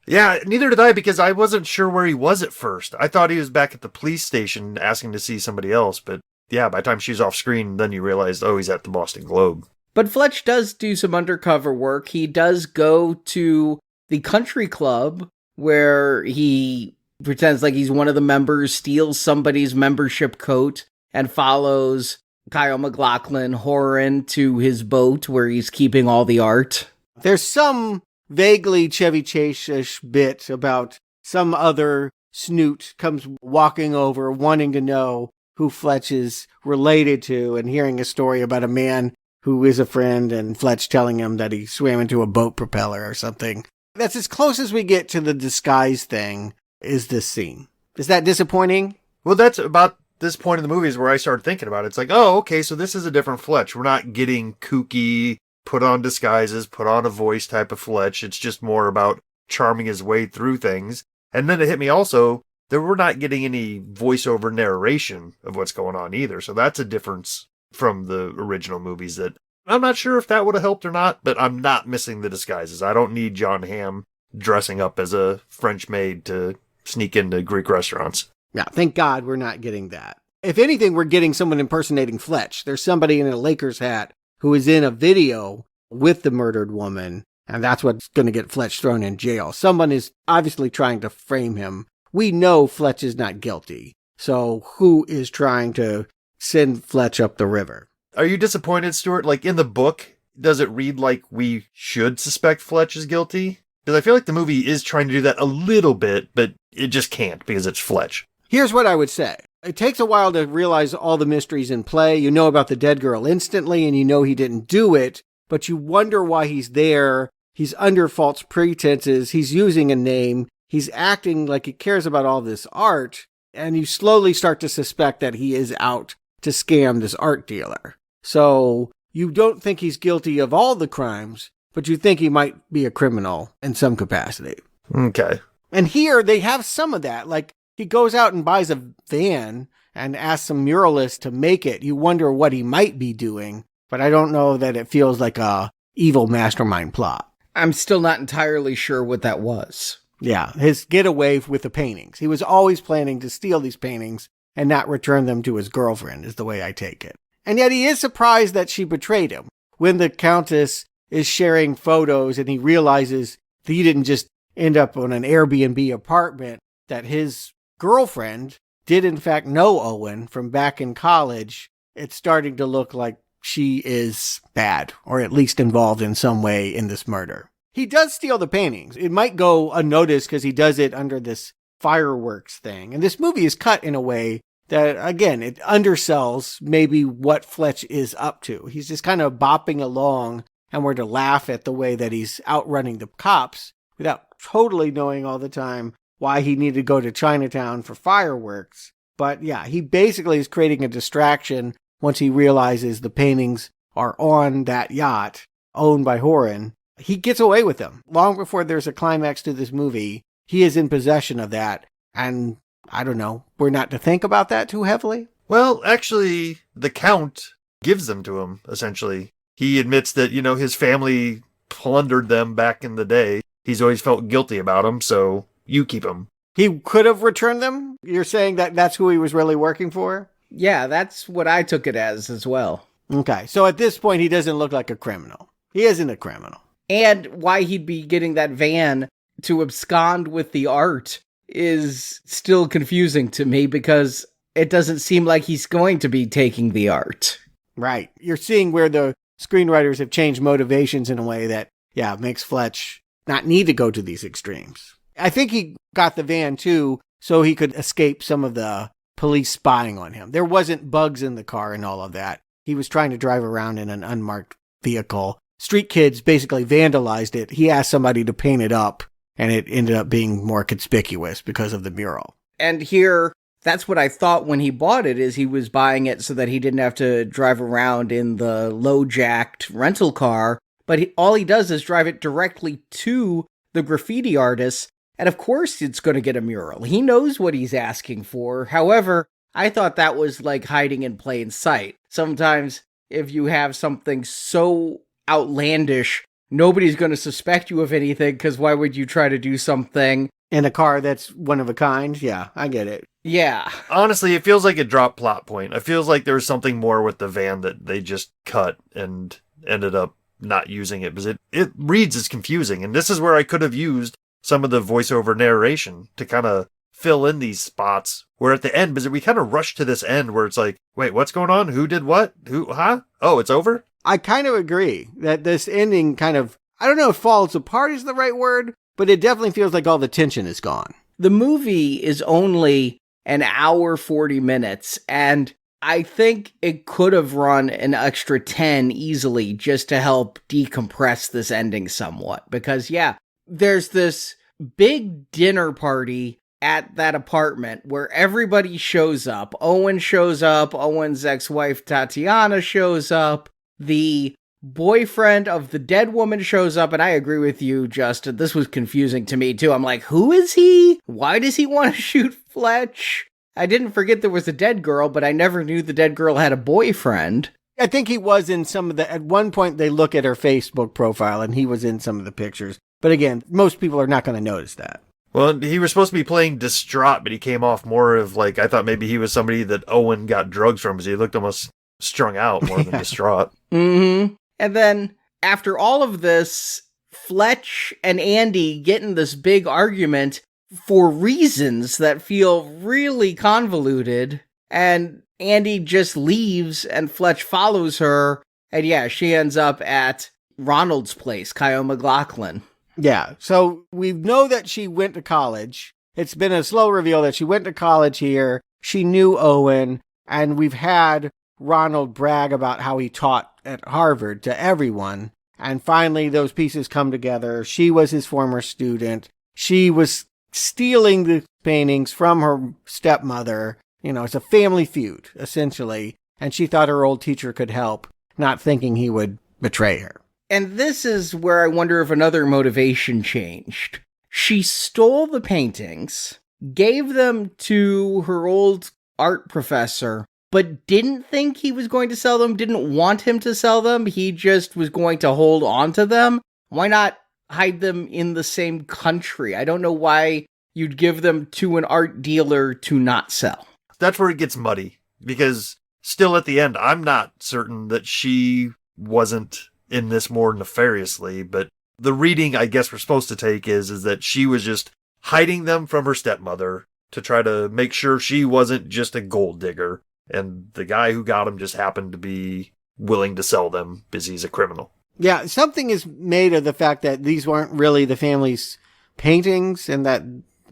Yeah, neither did I, because I wasn't sure where he was at first. I thought he was back at the police station asking to see somebody else, but yeah, by the time she's off screen, then you realized, oh, he's at the Boston Globe. But Fletch does do some undercover work. He does go to the country club where he pretends like he's one of the members, steals somebody's membership coat, and follows Kyle MacLachlan, Horan, to his boat where he's keeping all the art. There's some vaguely Chevy Chase-ish bit about some other snoot comes walking over wanting to know who Fletch is related to and hearing a story about a man who is a friend and Fletch telling him that he swam into a boat propeller or something. That's as close as we get to the disguise thing is this scene. Is that disappointing? Well, that's about this point in the movies where I started thinking about it. It's like, oh, okay, so this is a different Fletch. We're not getting kooky, put on disguises, put on a voice type of Fletch. It's just more about charming his way through things. And then it hit me also that we're not getting any voiceover narration of what's going on either. So that's a difference from the original movies that I'm not sure if that would have helped or not, but I'm not missing the disguises. I don't need Jon Hamm dressing up as a French maid to sneak into Greek restaurants. Yeah, thank God we're not getting that. If anything, we're getting someone impersonating Fletch. There's somebody in a Lakers hat who is in a video with the murdered woman, and that's what's going to get Fletch thrown in jail. Someone is obviously trying to frame him. We know Fletch is not guilty, so who is trying to send Fletch up the river? Are you disappointed, Stuart? Like, in the book, does it read like we should suspect Fletch is guilty? Because I feel like the movie is trying to do that a little bit, but it just can't because it's Fletch. Here's what I would say. It takes a while to realize all the mysteries in play. You know about the dead girl instantly, and you know he didn't do it, but you wonder why he's there. He's under false pretenses. He's using a name. He's acting like he cares about all this art, and you slowly start to suspect that he is out to scam this art dealer. So you don't think he's guilty of all the crimes, but you think he might be a criminal in some capacity. Okay. And here they have some of that. Like, he goes out and buys a van and asks some muralists to make it. You wonder what he might be doing, but I don't know that it feels like a evil mastermind plot. I'm still not entirely sure what that was. Yeah, his getaway with the paintings. He was always planning to steal these paintings and not return them to his girlfriend, is the way I take it. And yet he is surprised that she betrayed him. When the countess is sharing photos and he realizes that he didn't just end up on an Airbnb apartment, that his girlfriend did in fact know Owen from back in college, it's starting to look like she is bad, or at least involved in some way in this murder. He does steal the paintings. It might go unnoticed because he does it under this fireworks thing. And this movie is cut in a way that, again, it undersells maybe what Fletch is up to. He's just kind of bopping along, and we're to laugh at the way that he's outrunning the cops without totally knowing all the time why he needed to go to Chinatown for fireworks. But yeah, he basically is creating a distraction once he realizes the paintings are on that yacht owned by Horan. He gets away with them. Long before there's a climax to this movie, he is in possession of that. And I don't know, we're not to think about that too heavily? Well, actually, the Count gives them to him, essentially. He admits that, you know, his family plundered them back in the day. He's always felt guilty about them, so you keep them. He could have returned them? You're saying that that's who he was really working for? Yeah, that's what I took it as well. Okay, so at this point, he doesn't look like a criminal. He isn't a criminal. And why he'd be getting that van to abscond with the art is still confusing to me because it doesn't seem like he's going to be taking the art. Right. You're seeing where the screenwriters have changed motivations in a way that, yeah, makes Fletch not need to go to these extremes. I think he got the van, too, so he could escape some of the police spying on him. There wasn't bugs in the car and all of that. He was trying to drive around in an unmarked vehicle. Street kids basically vandalized it. He asked somebody to paint it up, and it ended up being more conspicuous because of the mural. And here, that's what I thought when he bought it, is he was buying it so that he didn't have to drive around in the low-jacked rental car, but all he does is drive it directly to the graffiti artist, and of course it's going to get a mural. He knows what he's asking for. However, I thought that was like hiding in plain sight. Sometimes if you have something so outlandish, nobody's going to suspect you of anything, because why would you try to do something in a car that's one of a kind? Yeah, I get it. Yeah. Honestly, it feels like a drop plot point. It feels like there was something more with the van that they just cut and ended up not using it, because it reads as confusing. And this is where I could have used some of the voiceover narration to kind of fill in these spots where at the end, because we kind of rush to this end where it's like, wait, what's going on? Who did what? Who, huh? Oh, it's over? I kind of agree that this ending kind of, I don't know if falls apart is the right word, but it definitely feels like all the tension is gone. The movie is only an hour 40 minutes, and I think it could have run an extra 10 easily just to help decompress this ending somewhat. Because, yeah, there's this big dinner party at that apartment where everybody shows up. Owen shows up, Owen's ex-wife Tatiana shows up, the boyfriend of the dead woman shows up, and I agree with you, Justin. This was confusing to me, too. I'm like, who is he? Why does he want to shoot Fletch? I didn't forget there was a dead girl, but I never knew the dead girl had a boyfriend. I think he was in some of the, at one point they look at her Facebook profile, and he was in some of the pictures. But again, most people are not going to notice that. Well, he was supposed to be playing distraught, but he came off more of like, I thought maybe he was somebody that Owen got drugs from, because he looked almost strung out more than distraught. Mm-hmm. And then, after all of this, Fletch and Andy get in this big argument for reasons that feel really convoluted, and Andy just leaves, and Fletch follows her, and yeah, she ends up at Ronald's place, Kyle MacLachlan. Yeah, so we know that she went to college. It's been a slow reveal that she went to college here. She knew Owen, and we've had Ronald brag about how he taught at Harvard to everyone. And finally, those pieces come together. She was his former student. She was stealing the paintings from her stepmother. You know, it's a family feud, essentially. And she thought her old teacher could help, not thinking he would betray her. And this is where I wonder if another motivation changed. She stole the paintings, gave them to her old art professor, but didn't think he was going to sell them, didn't want him to sell them. He just was going to hold on to them. Why not hide them in the same country? I don't know why you'd give them to an art dealer to not sell. That's where it gets muddy, because still at the end, I'm not certain that she wasn't in this more nefariously, but the reading I guess we're supposed to take is that she was just hiding them from her stepmother to try to make sure she wasn't just a gold digger, and the guy who got them just happened to be willing to sell them because he's a criminal. Yeah, something is made of the fact that these weren't really the family's paintings and that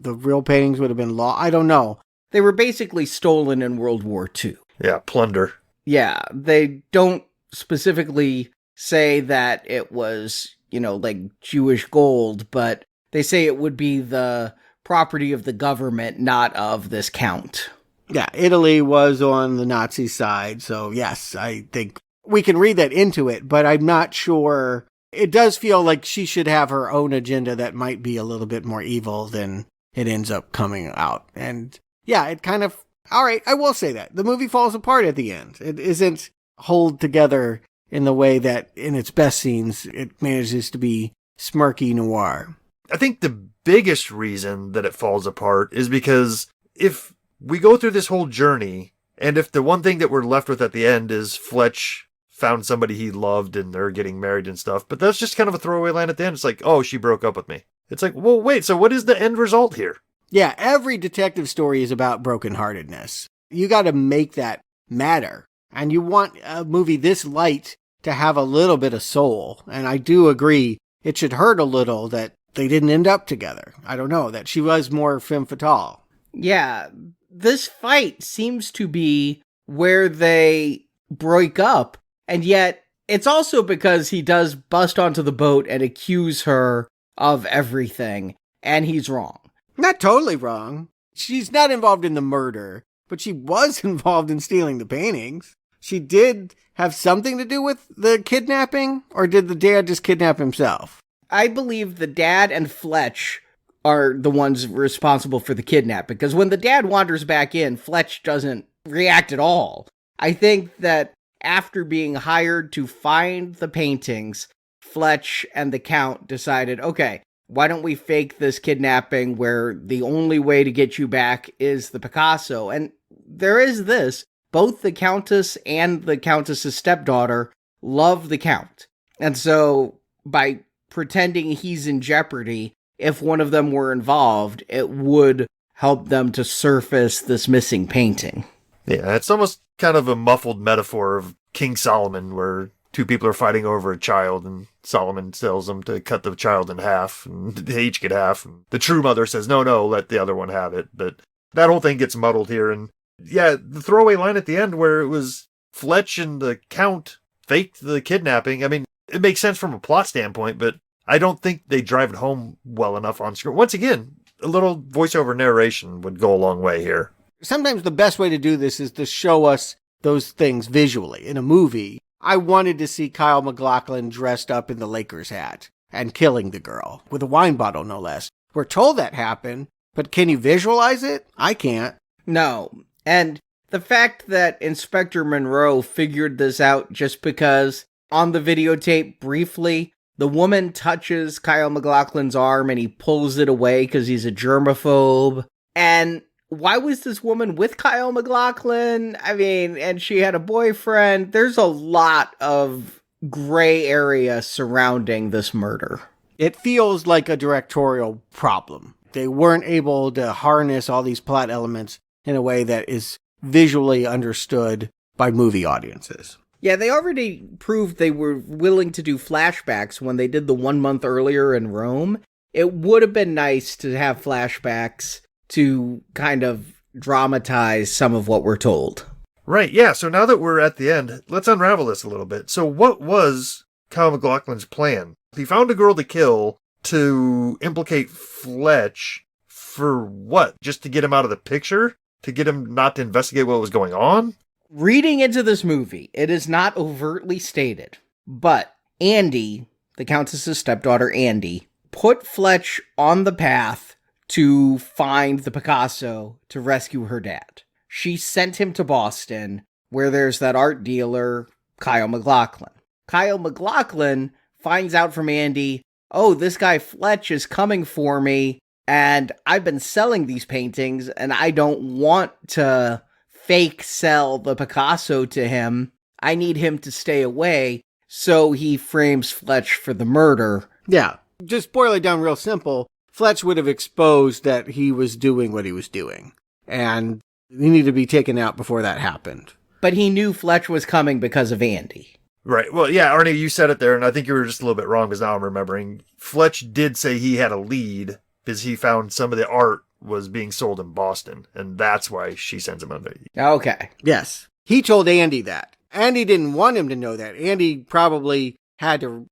the real paintings would have been lost. I don't know. They were basically stolen in World War II. Yeah, plunder. Yeah, they don't specifically say that it was, you know, like Jewish gold, but they say it would be the property of the government, not of this count. Yeah, Italy was on the Nazi side, so yes, I think we can read that into it, but I'm not sure. It does feel like she should have her own agenda that might be a little bit more evil than it ends up coming out. And yeah, it kind of, all right, I will say that. The movie falls apart at the end. It isn't hold together in the way that in its best scenes, it manages to be smirky noir. I think the biggest reason that it falls apart is because if we go through this whole journey, and if the one thing that we're left with at the end is Fletch found somebody he loved and they're getting married and stuff, but that's just kind of a throwaway line at the end. It's like, oh, she broke up with me. It's like, well, wait, so what is the end result here? Yeah, every detective story is about brokenheartedness. You got to make that matter. And you want a movie this light to have a little bit of soul. And I do agree, it should hurt a little that they didn't end up together. I don't know, that she was more femme fatale. Yeah, this fight seems to be where they break up. And yet, it's also because he does bust onto the boat and accuse her of everything. And he's wrong. Not totally wrong. She's not involved in the murder, but she was involved in stealing the paintings. She did have something to do with the kidnapping, or did the dad just kidnap himself? I believe the dad and Fletch are the ones responsible for the kidnap, because when the dad wanders back in, Fletch doesn't react at all. I think that after being hired to find the paintings, Fletch and the Count decided, okay, why don't we fake this kidnapping where the only way to get you back is the Picasso? And there is this. Both the Countess and the Countess's stepdaughter love the Count. And so by pretending he's in jeopardy, if one of them were involved, it would help them to surface this missing painting. Yeah, it's almost kind of a muffled metaphor of King Solomon, where two people are fighting over a child, and Solomon tells them to cut the child in half, and they each get half. And the true mother says, no, let the other one have it. But that whole thing gets muddled here. And yeah, the throwaway line at the end where it was Fletch and the Count faked the kidnapping. I mean, it makes sense from a plot standpoint, but I don't think they drive it home well enough on screen. Once again, a little voiceover narration would go a long way here. Sometimes the best way to do this is to show us those things visually. In a movie, I wanted to see Kyle MacLachlan dressed up in the Lakers hat and killing the girl, with a wine bottle no less. We're told that happened, but can you visualize it? I can't. No. And the fact that Inspector Monroe figured this out just because on the videotape briefly, the woman touches Kyle MacLachlan's arm and he pulls it away because he's a germaphobe. And why was this woman with Kyle MacLachlan? I mean, and she had a boyfriend. There's a lot of gray area surrounding this murder. It feels like a directorial problem. They weren't able to harness all these plot elements in a way that is visually understood by movie audiences. Yeah, they already proved they were willing to do flashbacks when they did the 1 month earlier in Rome. It would have been nice to have flashbacks to kind of dramatize some of what we're told. Right, yeah, so now that we're at the end, let's unravel this a little bit. So what was Kyle MacLachlan's plan? He found a girl to kill to implicate Fletch for what? Just to get him out of the picture? To get him not to investigate what was going on? Reading into this movie, it is not overtly stated, but Andy, the Countess's stepdaughter Andy, put Fletch on the path to find the Picasso to rescue her dad. She sent him to Boston, where there's that art dealer, Kyle MacLachlan. Kyle MacLachlan finds out from Andy, oh, this guy Fletch is coming for me, and I've been selling these paintings, and I don't want to fake sell the Picasso to him. I need him to stay away, so he frames Fletch for the murder. Yeah, just boil it down real simple. Fletch would have exposed that he was doing what he was doing, and he needed to be taken out before that happened. But he knew Fletch was coming because of Andy. Right. Well, yeah, Arnie, you said it there, and I think you were just a little bit wrong, because now I'm remembering. Fletch did say he had a lead, because he found some of the art was being sold in Boston, and that's why she sends him under. Okay. Yes. He told Andy that. Andy didn't want him to know that. Andy probably had to,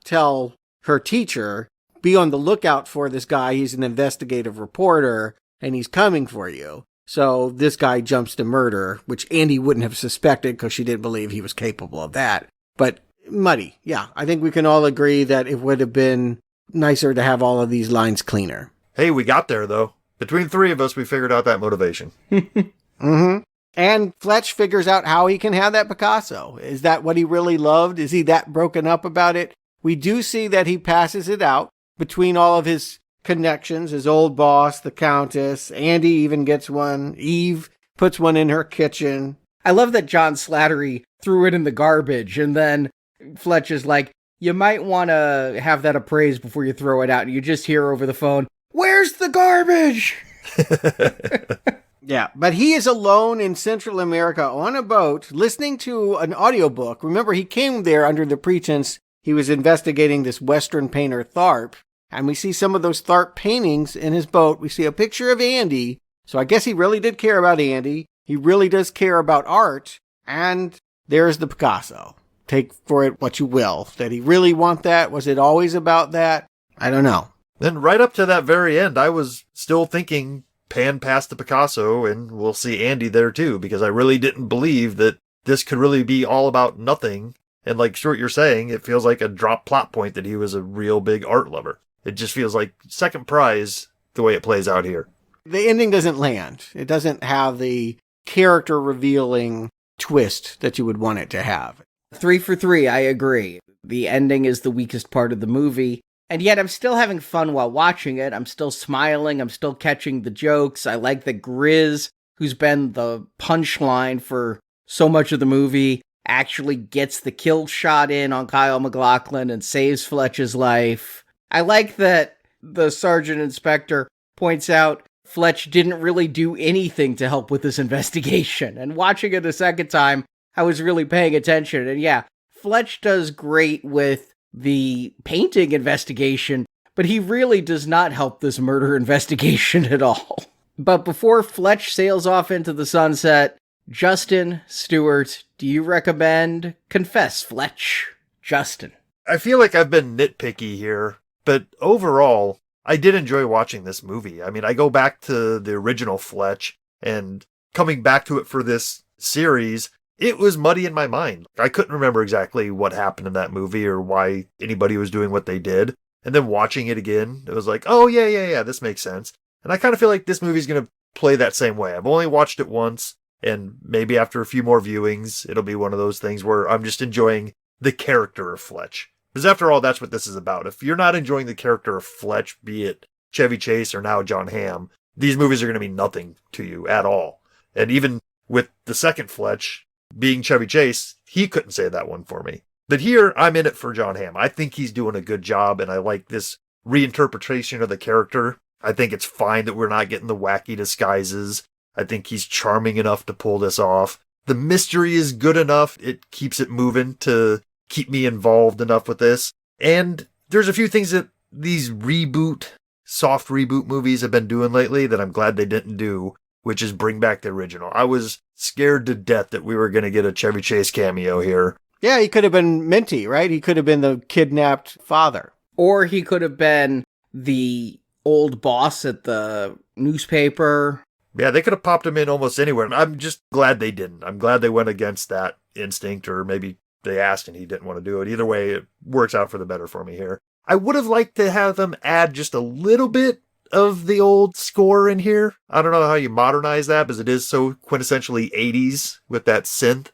tell her teacher, be on the lookout for this guy. He's an investigative reporter, and he's coming for you. So this guy jumps to murder, which Andy wouldn't have suspected because she didn't believe he was capable of that. But muddy. Yeah, I think we can all agree that it would have been nicer to have all of these lines cleaner. Hey, we got there, though. Between three of us, we figured out that motivation. Mm-hmm. And Fletch figures out how he can have that Picasso. Is that what he really loved? Is he that broken up about it? We do see that he passes it out between all of his connections. His old boss, the countess. Andy even gets one. Eve puts one in her kitchen. I love that John Slattery threw it in the garbage, and then Fletch is like, you might want to have that appraised before you throw it out. And you just hear over the phone, "Where's the garbage?" Yeah, but he is alone in Central America on a boat listening to an audiobook. Remember, he came there under the pretense he was investigating this Western painter Tharp. And we see some of those Tharp paintings in his boat. We see a picture of Andy. So I guess he really did care about Andy. He really does care about art. And there's the Picasso. Take for it what you will. Did he really want that? Was it always about that? I don't know. Then right up to that very end, I was still thinking pan past the Picasso and we'll see Andy there too, because I really didn't believe that this could really be all about nothing. And like Stuart, you're saying, it feels like a drop plot point that he was a real big art lover. It just feels like second prize the way it plays out here. The ending doesn't land. It doesn't have the character revealing twist that you would want it to have. 3 for 3, I agree. The ending is the weakest part of the movie, and yet I'm still having fun while watching it. I'm still smiling, I'm still catching the jokes. I like that Grizz, who's been the punchline for so much of the movie, actually gets the kill shot in on Kyle MacLachlan and saves Fletch's life. I like that the sergeant inspector points out Fletch didn't really do anything to help with this investigation, and watching it a second time, I was really paying attention. And yeah, Fletch does great with the painting investigation, but he really does not help this murder investigation at all. But before Fletch sails off into the sunset, Justin, Stuart, do you recommend Confess, Fletch? Justin. I feel like I've been nitpicky here, but overall, I did enjoy watching this movie. I mean, I go back to the original Fletch, and coming back to it for this series, it was muddy in my mind. I couldn't remember exactly what happened in that movie or why anybody was doing what they did. And then watching it again, it was like, oh, yeah, this makes sense. And I kind of feel like this movie's going to play that same way. I've only watched it once, and maybe after a few more viewings, it'll be one of those things where I'm just enjoying the character of Fletch. Because after all, that's what this is about. If you're not enjoying the character of Fletch, be it Chevy Chase or now Jon Hamm, these movies are going to mean nothing to you at all. And even with the second Fletch being Chevy Chase, he couldn't say that one for me. But here, I'm in it for Jon Hamm. I think he's doing a good job, and I like this reinterpretation of the character. I think it's fine that we're not getting the wacky disguises. I think he's charming enough to pull this off. The mystery is good enough. It keeps it moving to keep me involved enough with this. And there's a few things that these soft reboot movies have been doing lately that I'm glad they didn't do, which is bring back the original. I was scared to death that we were going to get a Chevy Chase cameo here. Yeah, he could have been Minty, right? He could have been the kidnapped father. Or he could have been the old boss at the newspaper. Yeah, they could have popped him in almost anywhere. And I'm just glad they didn't. I'm glad they went against that instinct, or maybe they asked and he didn't want to do it. Either way, it works out for the better for me here. I would have liked to have them add just a little bit of the old score in here. I don't know how you modernize that, because it is so quintessentially 80s with that synth.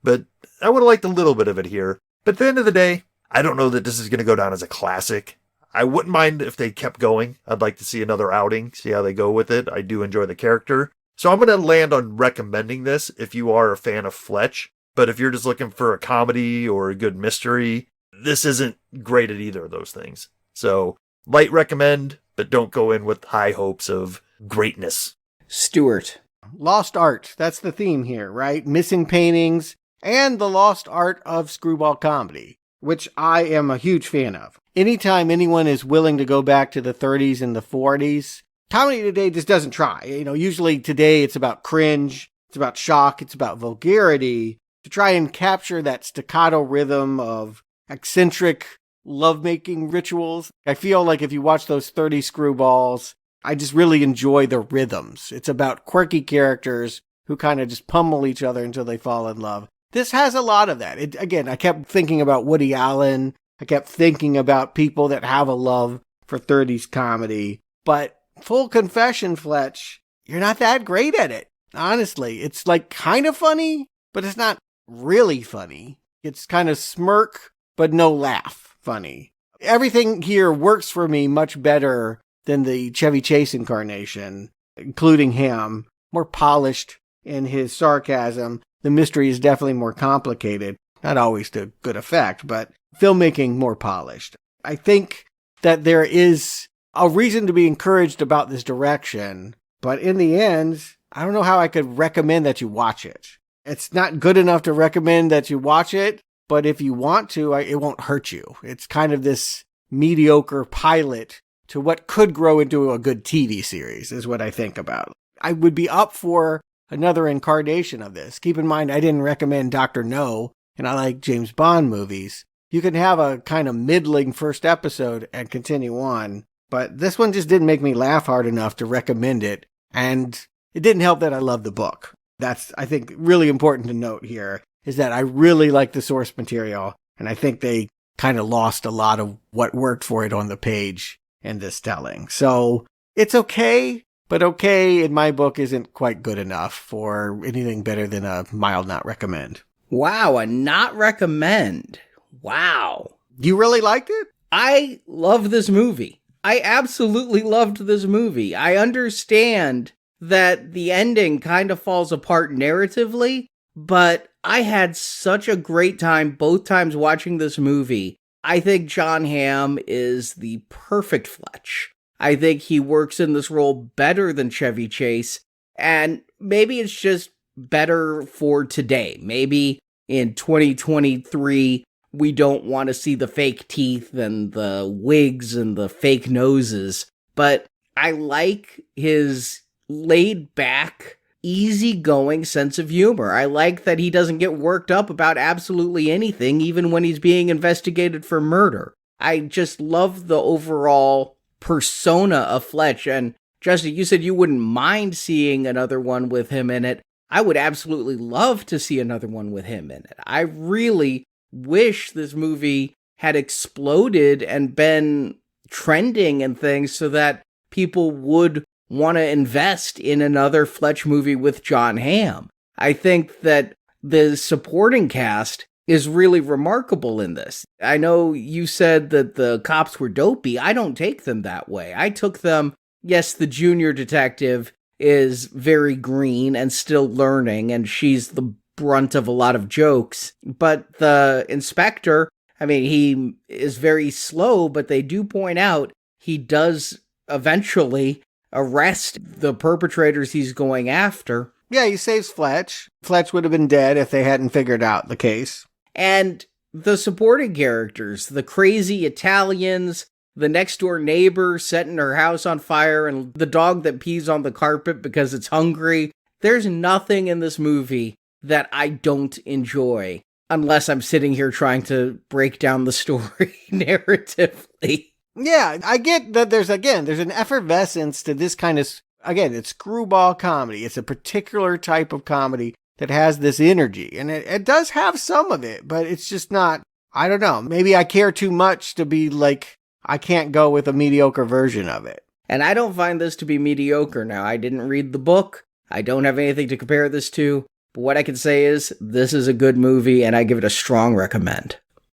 But I would have liked a little bit of it here. But at the end of the day, I don't know that this is going to go down as a classic. I wouldn't mind if they kept going. I'd like to see another outing, see how they go with it. I do enjoy the character. So I'm going to land on recommending this if you are a fan of Fletch. But if you're just looking for a comedy or a good mystery, this isn't great at either of those things. So light recommend, but don't go in with high hopes of greatness. Stuart. Lost art. That's the theme here, right? Missing paintings and the lost art of screwball comedy, which I am a huge fan of. Anytime anyone is willing to go back to the 30s and the 40s, comedy today just doesn't try. Usually today it's about cringe, it's about shock, it's about vulgarity. To try and capture that staccato rhythm of eccentric lovemaking rituals. I feel like if you watch those 30 screwballs, I just really enjoy the rhythms. It's about quirky characters who kind of just pummel each other until they fall in love. This has a lot of that. Again, I kept thinking about Woody Allen. I kept thinking about people that have a love for 30s comedy. But full confession, Fletch, you're not that great at it. Honestly, it's like kind of funny, but it's not really funny. It's kind of smirk, but no laugh funny. Everything here works for me much better than the Chevy Chase incarnation, including him. More polished in his sarcasm. The mystery is definitely more complicated. Not always to good effect, but filmmaking more polished. I think that there is a reason to be encouraged about this direction, but in the end, I don't know how I could recommend that you watch it. It's not good enough to recommend that you watch it, but if you want to, it won't hurt you. It's kind of this mediocre pilot to what could grow into a good TV series, is what I think about. I would be up for another incarnation of this. Keep in mind, I didn't recommend Dr. No, and I like James Bond movies. You can have a kind of middling first episode and continue on, but this one just didn't make me laugh hard enough to recommend it, and it didn't help that I love the book. That's, I think, really important to note here, is that I really like the source material, and I think they kind of lost a lot of what worked for it on the page in this telling. So it's okay, but okay in my book isn't quite good enough for anything better than a mild not recommend. Wow, a not recommend. Wow. You really liked it? I love this movie. I absolutely loved this movie. I understand that the ending kind of falls apart narratively, but I had such a great time both times watching this movie. I think Jon Hamm is the perfect Fletch. I think he works in this role better than Chevy Chase, and maybe it's just better for today. Maybe in 2023, we don't want to see the fake teeth and the wigs and the fake noses, but I like his laid back, easygoing sense of humor. I like that he doesn't get worked up about absolutely anything, even when he's being investigated for murder. I just love the overall persona of Fletch. And Justin, you said you wouldn't mind seeing another one with him in it. I would absolutely love to see another one with him in it. I really wish this movie had exploded and been trending and things so that people would want to invest in another Fletch movie with Jon Hamm. I think that the supporting cast is really remarkable in this. I know you said that the cops were dopey. I don't take them that way. I took them, yes, the junior detective is very green and still learning, and she's the brunt of a lot of jokes. But the inspector, I mean, he is very slow, but they do point out he does eventually arrest the perpetrators he's going after. Yeah, he saves Fletch. Fletch would have been dead if they hadn't figured out the case. And the supporting characters, the crazy Italians, the next door neighbor setting her house on fire, and the dog that pees on the carpet because it's hungry. There's nothing in this movie that I don't enjoy, unless I'm sitting here trying to break down the story narratively. Yeah, I get that there's an effervescence to this kind of, again, it's screwball comedy. It's a particular type of comedy that has this energy, and it does have some of it, but it's just not, I don't know, maybe I care too much to be like, I can't go with a mediocre version of it. And I don't find this to be mediocre now. I didn't read the book. I don't have anything to compare this to, but what I can say is this is a good movie, and I give it a strong recommend.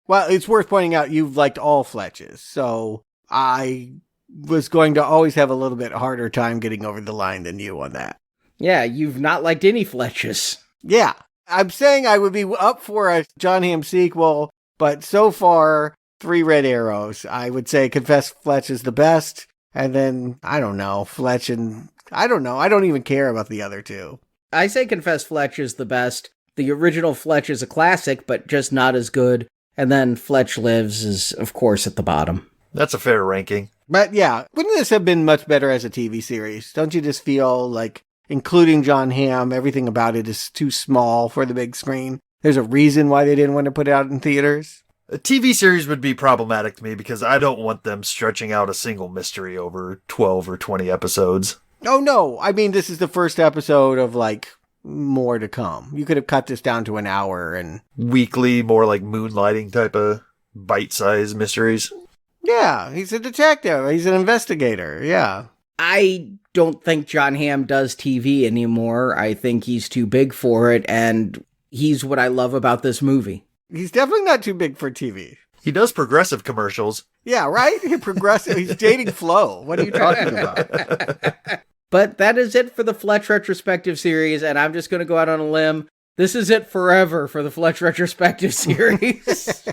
Well, it's worth pointing out you've liked all Fletches, so I was going to always have a little bit harder time getting over the line than you on that. Yeah, you've not liked any Fletches. Yeah, I'm saying I would be up for a Jon Hamm sequel, but so far, 3 red arrows. I would say Confess Fletch is the best, and then, I don't know, Fletch and, I don't know, I don't even care about the other two. I say Confess Fletch is the best. The original Fletch is a classic, but just not as good. And then Fletch Lives is, of course, at the bottom. That's a fair ranking. But yeah, wouldn't this have been much better as a TV series? Don't you just feel like, including Jon Hamm, everything about it is too small for the big screen? There's a reason why they didn't want to put it out in theaters? A TV series would be problematic to me because I don't want them stretching out a single mystery over 12 or 20 episodes. Oh no, I mean this is the first episode of like more to come. You could have cut this down to an hour and... Weekly, more like moonlighting type of bite-sized mysteries. Yeah, he's a detective. He's an investigator. Yeah. I don't think Jon Hamm does TV anymore. I think he's too big for it, and he's what I love about this movie. He's definitely not too big for TV. He does progressive commercials. Yeah, right? Progressive. He's dating Flo. What are you talking about? But that is it for the Fletch Retrospective series, and I'm just going to go out on a limb. This is it forever for the Fletch Retrospective series.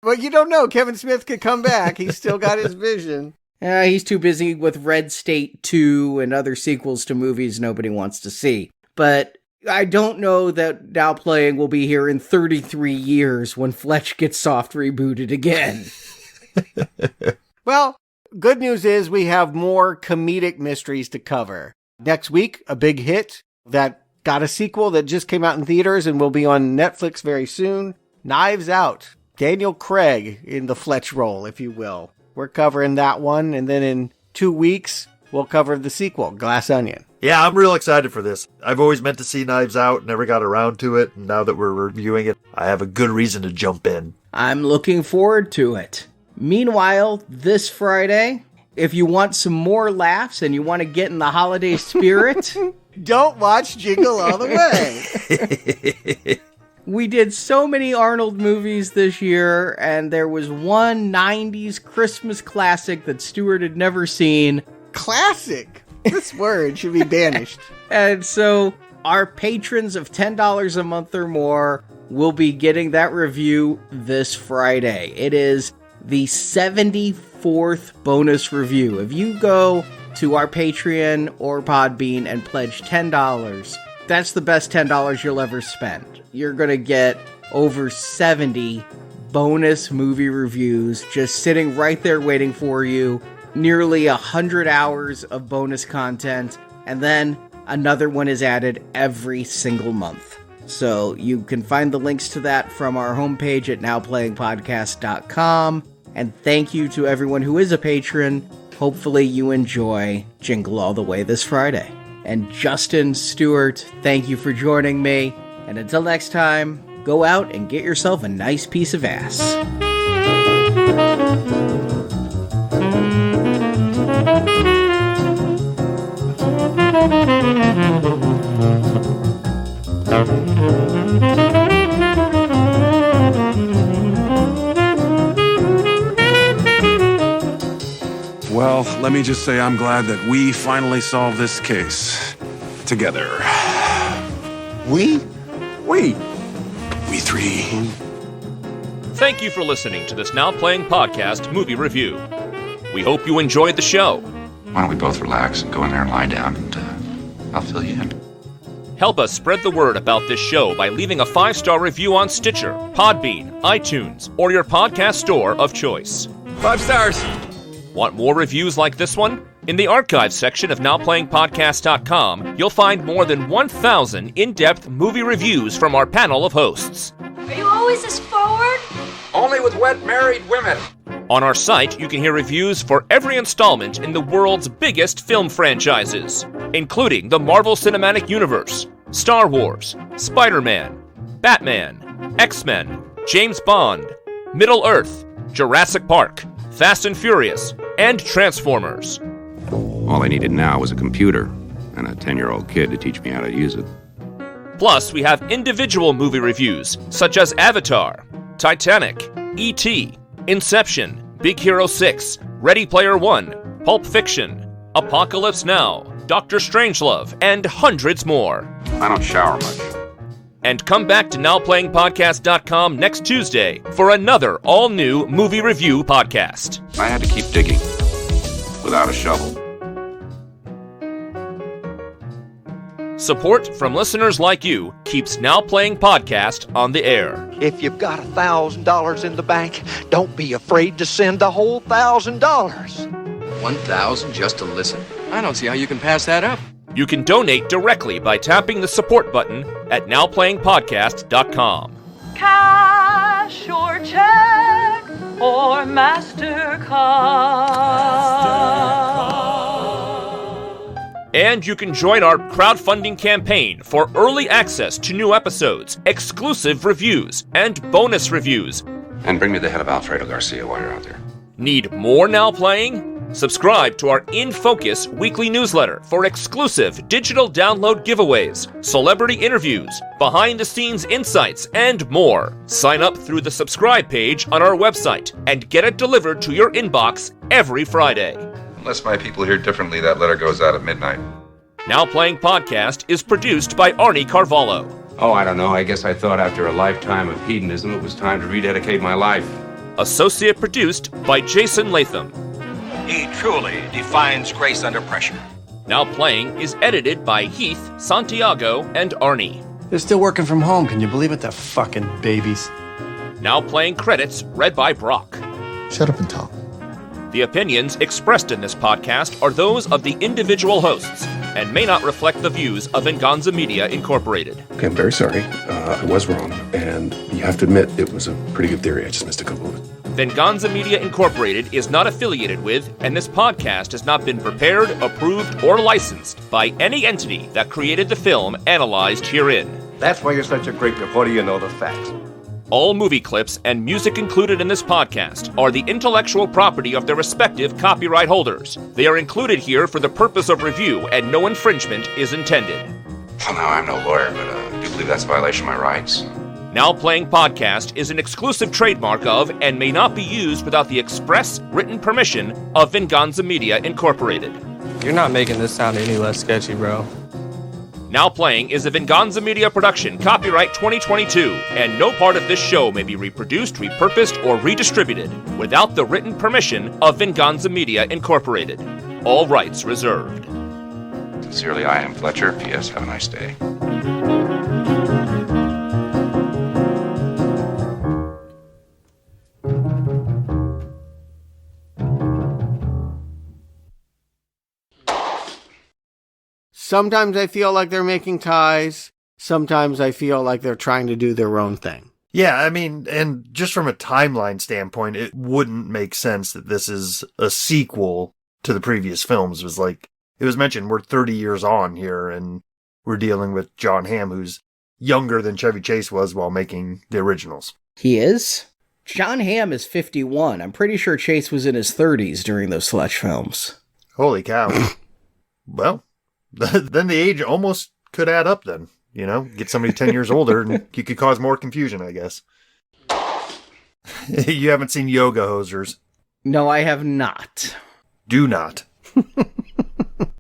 Well, you don't know. Kevin Smith could come back. He's still got his vision. He's too busy with Red State 2 and other sequels to movies nobody wants to see. But I don't know that Now Playing will be here in 33 years when Fletch gets soft rebooted again. Well, good news is we have more comedic mysteries to cover. Next week, a big hit that got a sequel that just came out in theaters and will be on Netflix very soon. Knives Out. Daniel Craig in the Fletch role, if you will. We're covering that one, and then in 2 weeks, we'll cover the sequel, Glass Onion. Yeah, I'm real excited for this. I've always meant to see Knives Out, never got around to it, and now that we're reviewing it, I have a good reason to jump in. I'm looking forward to it. Meanwhile, this Friday, if you want some more laughs and you want to get in the holiday spirit, don't watch Jingle All the Way. We did so many Arnold movies this year, and there was one 90s Christmas classic that Stuart had never seen. Classic? This word should be banished. And so our patrons of $10 a month or more will be getting that review this Friday. It is the 74th bonus review. If you go to our Patreon or Podbean and pledge $10, that's the best $10 you'll ever spend. You're going to get over 70 bonus movie reviews just sitting right there waiting for you. Nearly 100 hours of bonus content. And then another one is added every single month. So you can find the links to that from our homepage at nowplayingpodcast.com. And thank you to everyone who is a patron. Hopefully you enjoy Jingle All the Way this Friday. And Justin Stewart, thank you for joining me. And until next time, go out and get yourself a nice piece of ass. Well, let me just say I'm glad that we finally solved this case. Together. We? We three. Thank you for listening to this Now Playing Podcast movie review. We hope you enjoyed the show. Why don't we both relax and go in there and lie down, and I'll fill you in. Help us spread the word about this show by leaving a 5-star review on Stitcher, Podbean, iTunes, or your podcast store of choice. 5 stars! Want more reviews like this one? In the archives section of NowPlayingPodcast.com, you'll find more than 1,000 in-depth movie reviews from our panel of hosts. Are you always this forward? Only with wet married women. On our site, you can hear reviews for every installment in the world's biggest film franchises, including the Marvel Cinematic Universe, Star Wars, Spider-Man, Batman, X-Men, James Bond, Middle-earth, Jurassic Park, Fast and Furious, and Transformers. All I needed now was a computer and a 10-year-old kid to teach me how to use it. Plus, we have individual movie reviews, such as Avatar, Titanic, E.T., Inception, Big Hero 6, Ready Player One, Pulp Fiction, Apocalypse Now, Doctor Strangelove, and hundreds more. I don't shower much. And come back to NowPlayingPodcast.com next Tuesday for another all-new movie review podcast. I had to keep digging without a shovel. Support from listeners like you keeps Now Playing Podcast on the air. If you've got $1,000 in the bank, don't be afraid to send the whole $1,000. $1,000 just to listen? I don't see how you can pass that up. You can donate directly by tapping the support button at NowPlayingPodcast.com. Cash or check or MasterCard. And you can join our crowdfunding campaign for early access to new episodes, exclusive reviews, and bonus reviews. And bring me the head of Alfredo Garcia while you're out there. Need more Now Playing? Subscribe to our In Focus weekly newsletter for exclusive digital download giveaways, celebrity interviews, behind-the-scenes insights, and more. Sign up through the subscribe page on our website and get it delivered to your inbox every Friday. Unless my people hear differently, that letter goes out at midnight. Now Playing Podcast is produced by Arnie Carvalho. Oh, I don't know. I guess I thought after a lifetime of hedonism, it was time to rededicate my life. Associate produced by Jason Latham. He truly defines grace under pressure. Now Playing is edited by Heath, Santiago, and Arnie. They're still working from home. Can you believe it? The fucking babies. Now Playing credits read by Brock. Shut up and talk. The opinions expressed in this podcast are those of the individual hosts and may not reflect the views of Venganza Media Incorporated. Okay, I'm very sorry. I was wrong, and you have to admit it was a pretty good theory. I just missed a couple of it. Venganza Media Incorporated is not affiliated with, and this podcast has not been prepared, approved, or licensed by any entity that created the film analyzed herein. That's why you're such a great reporter, you know the facts. All movie clips and music included in this podcast are the intellectual property of their respective copyright holders. They are included here for the purpose of review, and no infringement is intended. Well, now, I'm no lawyer, but I do believe that's a violation of my rights. Now Playing Podcast is an exclusive trademark of and may not be used without the express written permission of Venganza Media Incorporated. You're not making this sound any less sketchy, bro. Now Playing is a Venganza Media production, copyright 2022, and no part of this show may be reproduced, repurposed, or redistributed without the written permission of Venganza Media Incorporated. All rights reserved. Sincerely, I am Fletcher. P.S. Have a nice day. Sometimes I feel like they're making ties. Sometimes I feel like they're trying to do their own thing. Yeah, I mean, and just from a timeline standpoint, it wouldn't make sense that this is a sequel to the previous films. It was mentioned, we're 30 years on here, and we're dealing with Jon Hamm, who's younger than Chevy Chase was while making the originals. He is? Jon Hamm is 51. I'm pretty sure Chase was in his 30s during those Fletch films. Holy cow. Well, then the age almost could add up then. You know, get somebody 10 years older and you could cause more confusion, I guess. You haven't seen Yoga Hosers. No, I have not. Do not.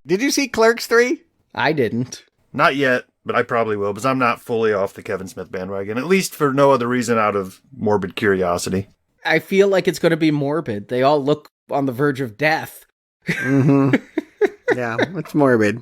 Did you see Clerks 3? I didn't. Not yet, but I probably will, because I'm not fully off the Kevin Smith bandwagon, at least for no other reason out of morbid curiosity. I feel like it's going to be morbid. They all look on the verge of death. Mm-hmm. Yeah, it's morbid.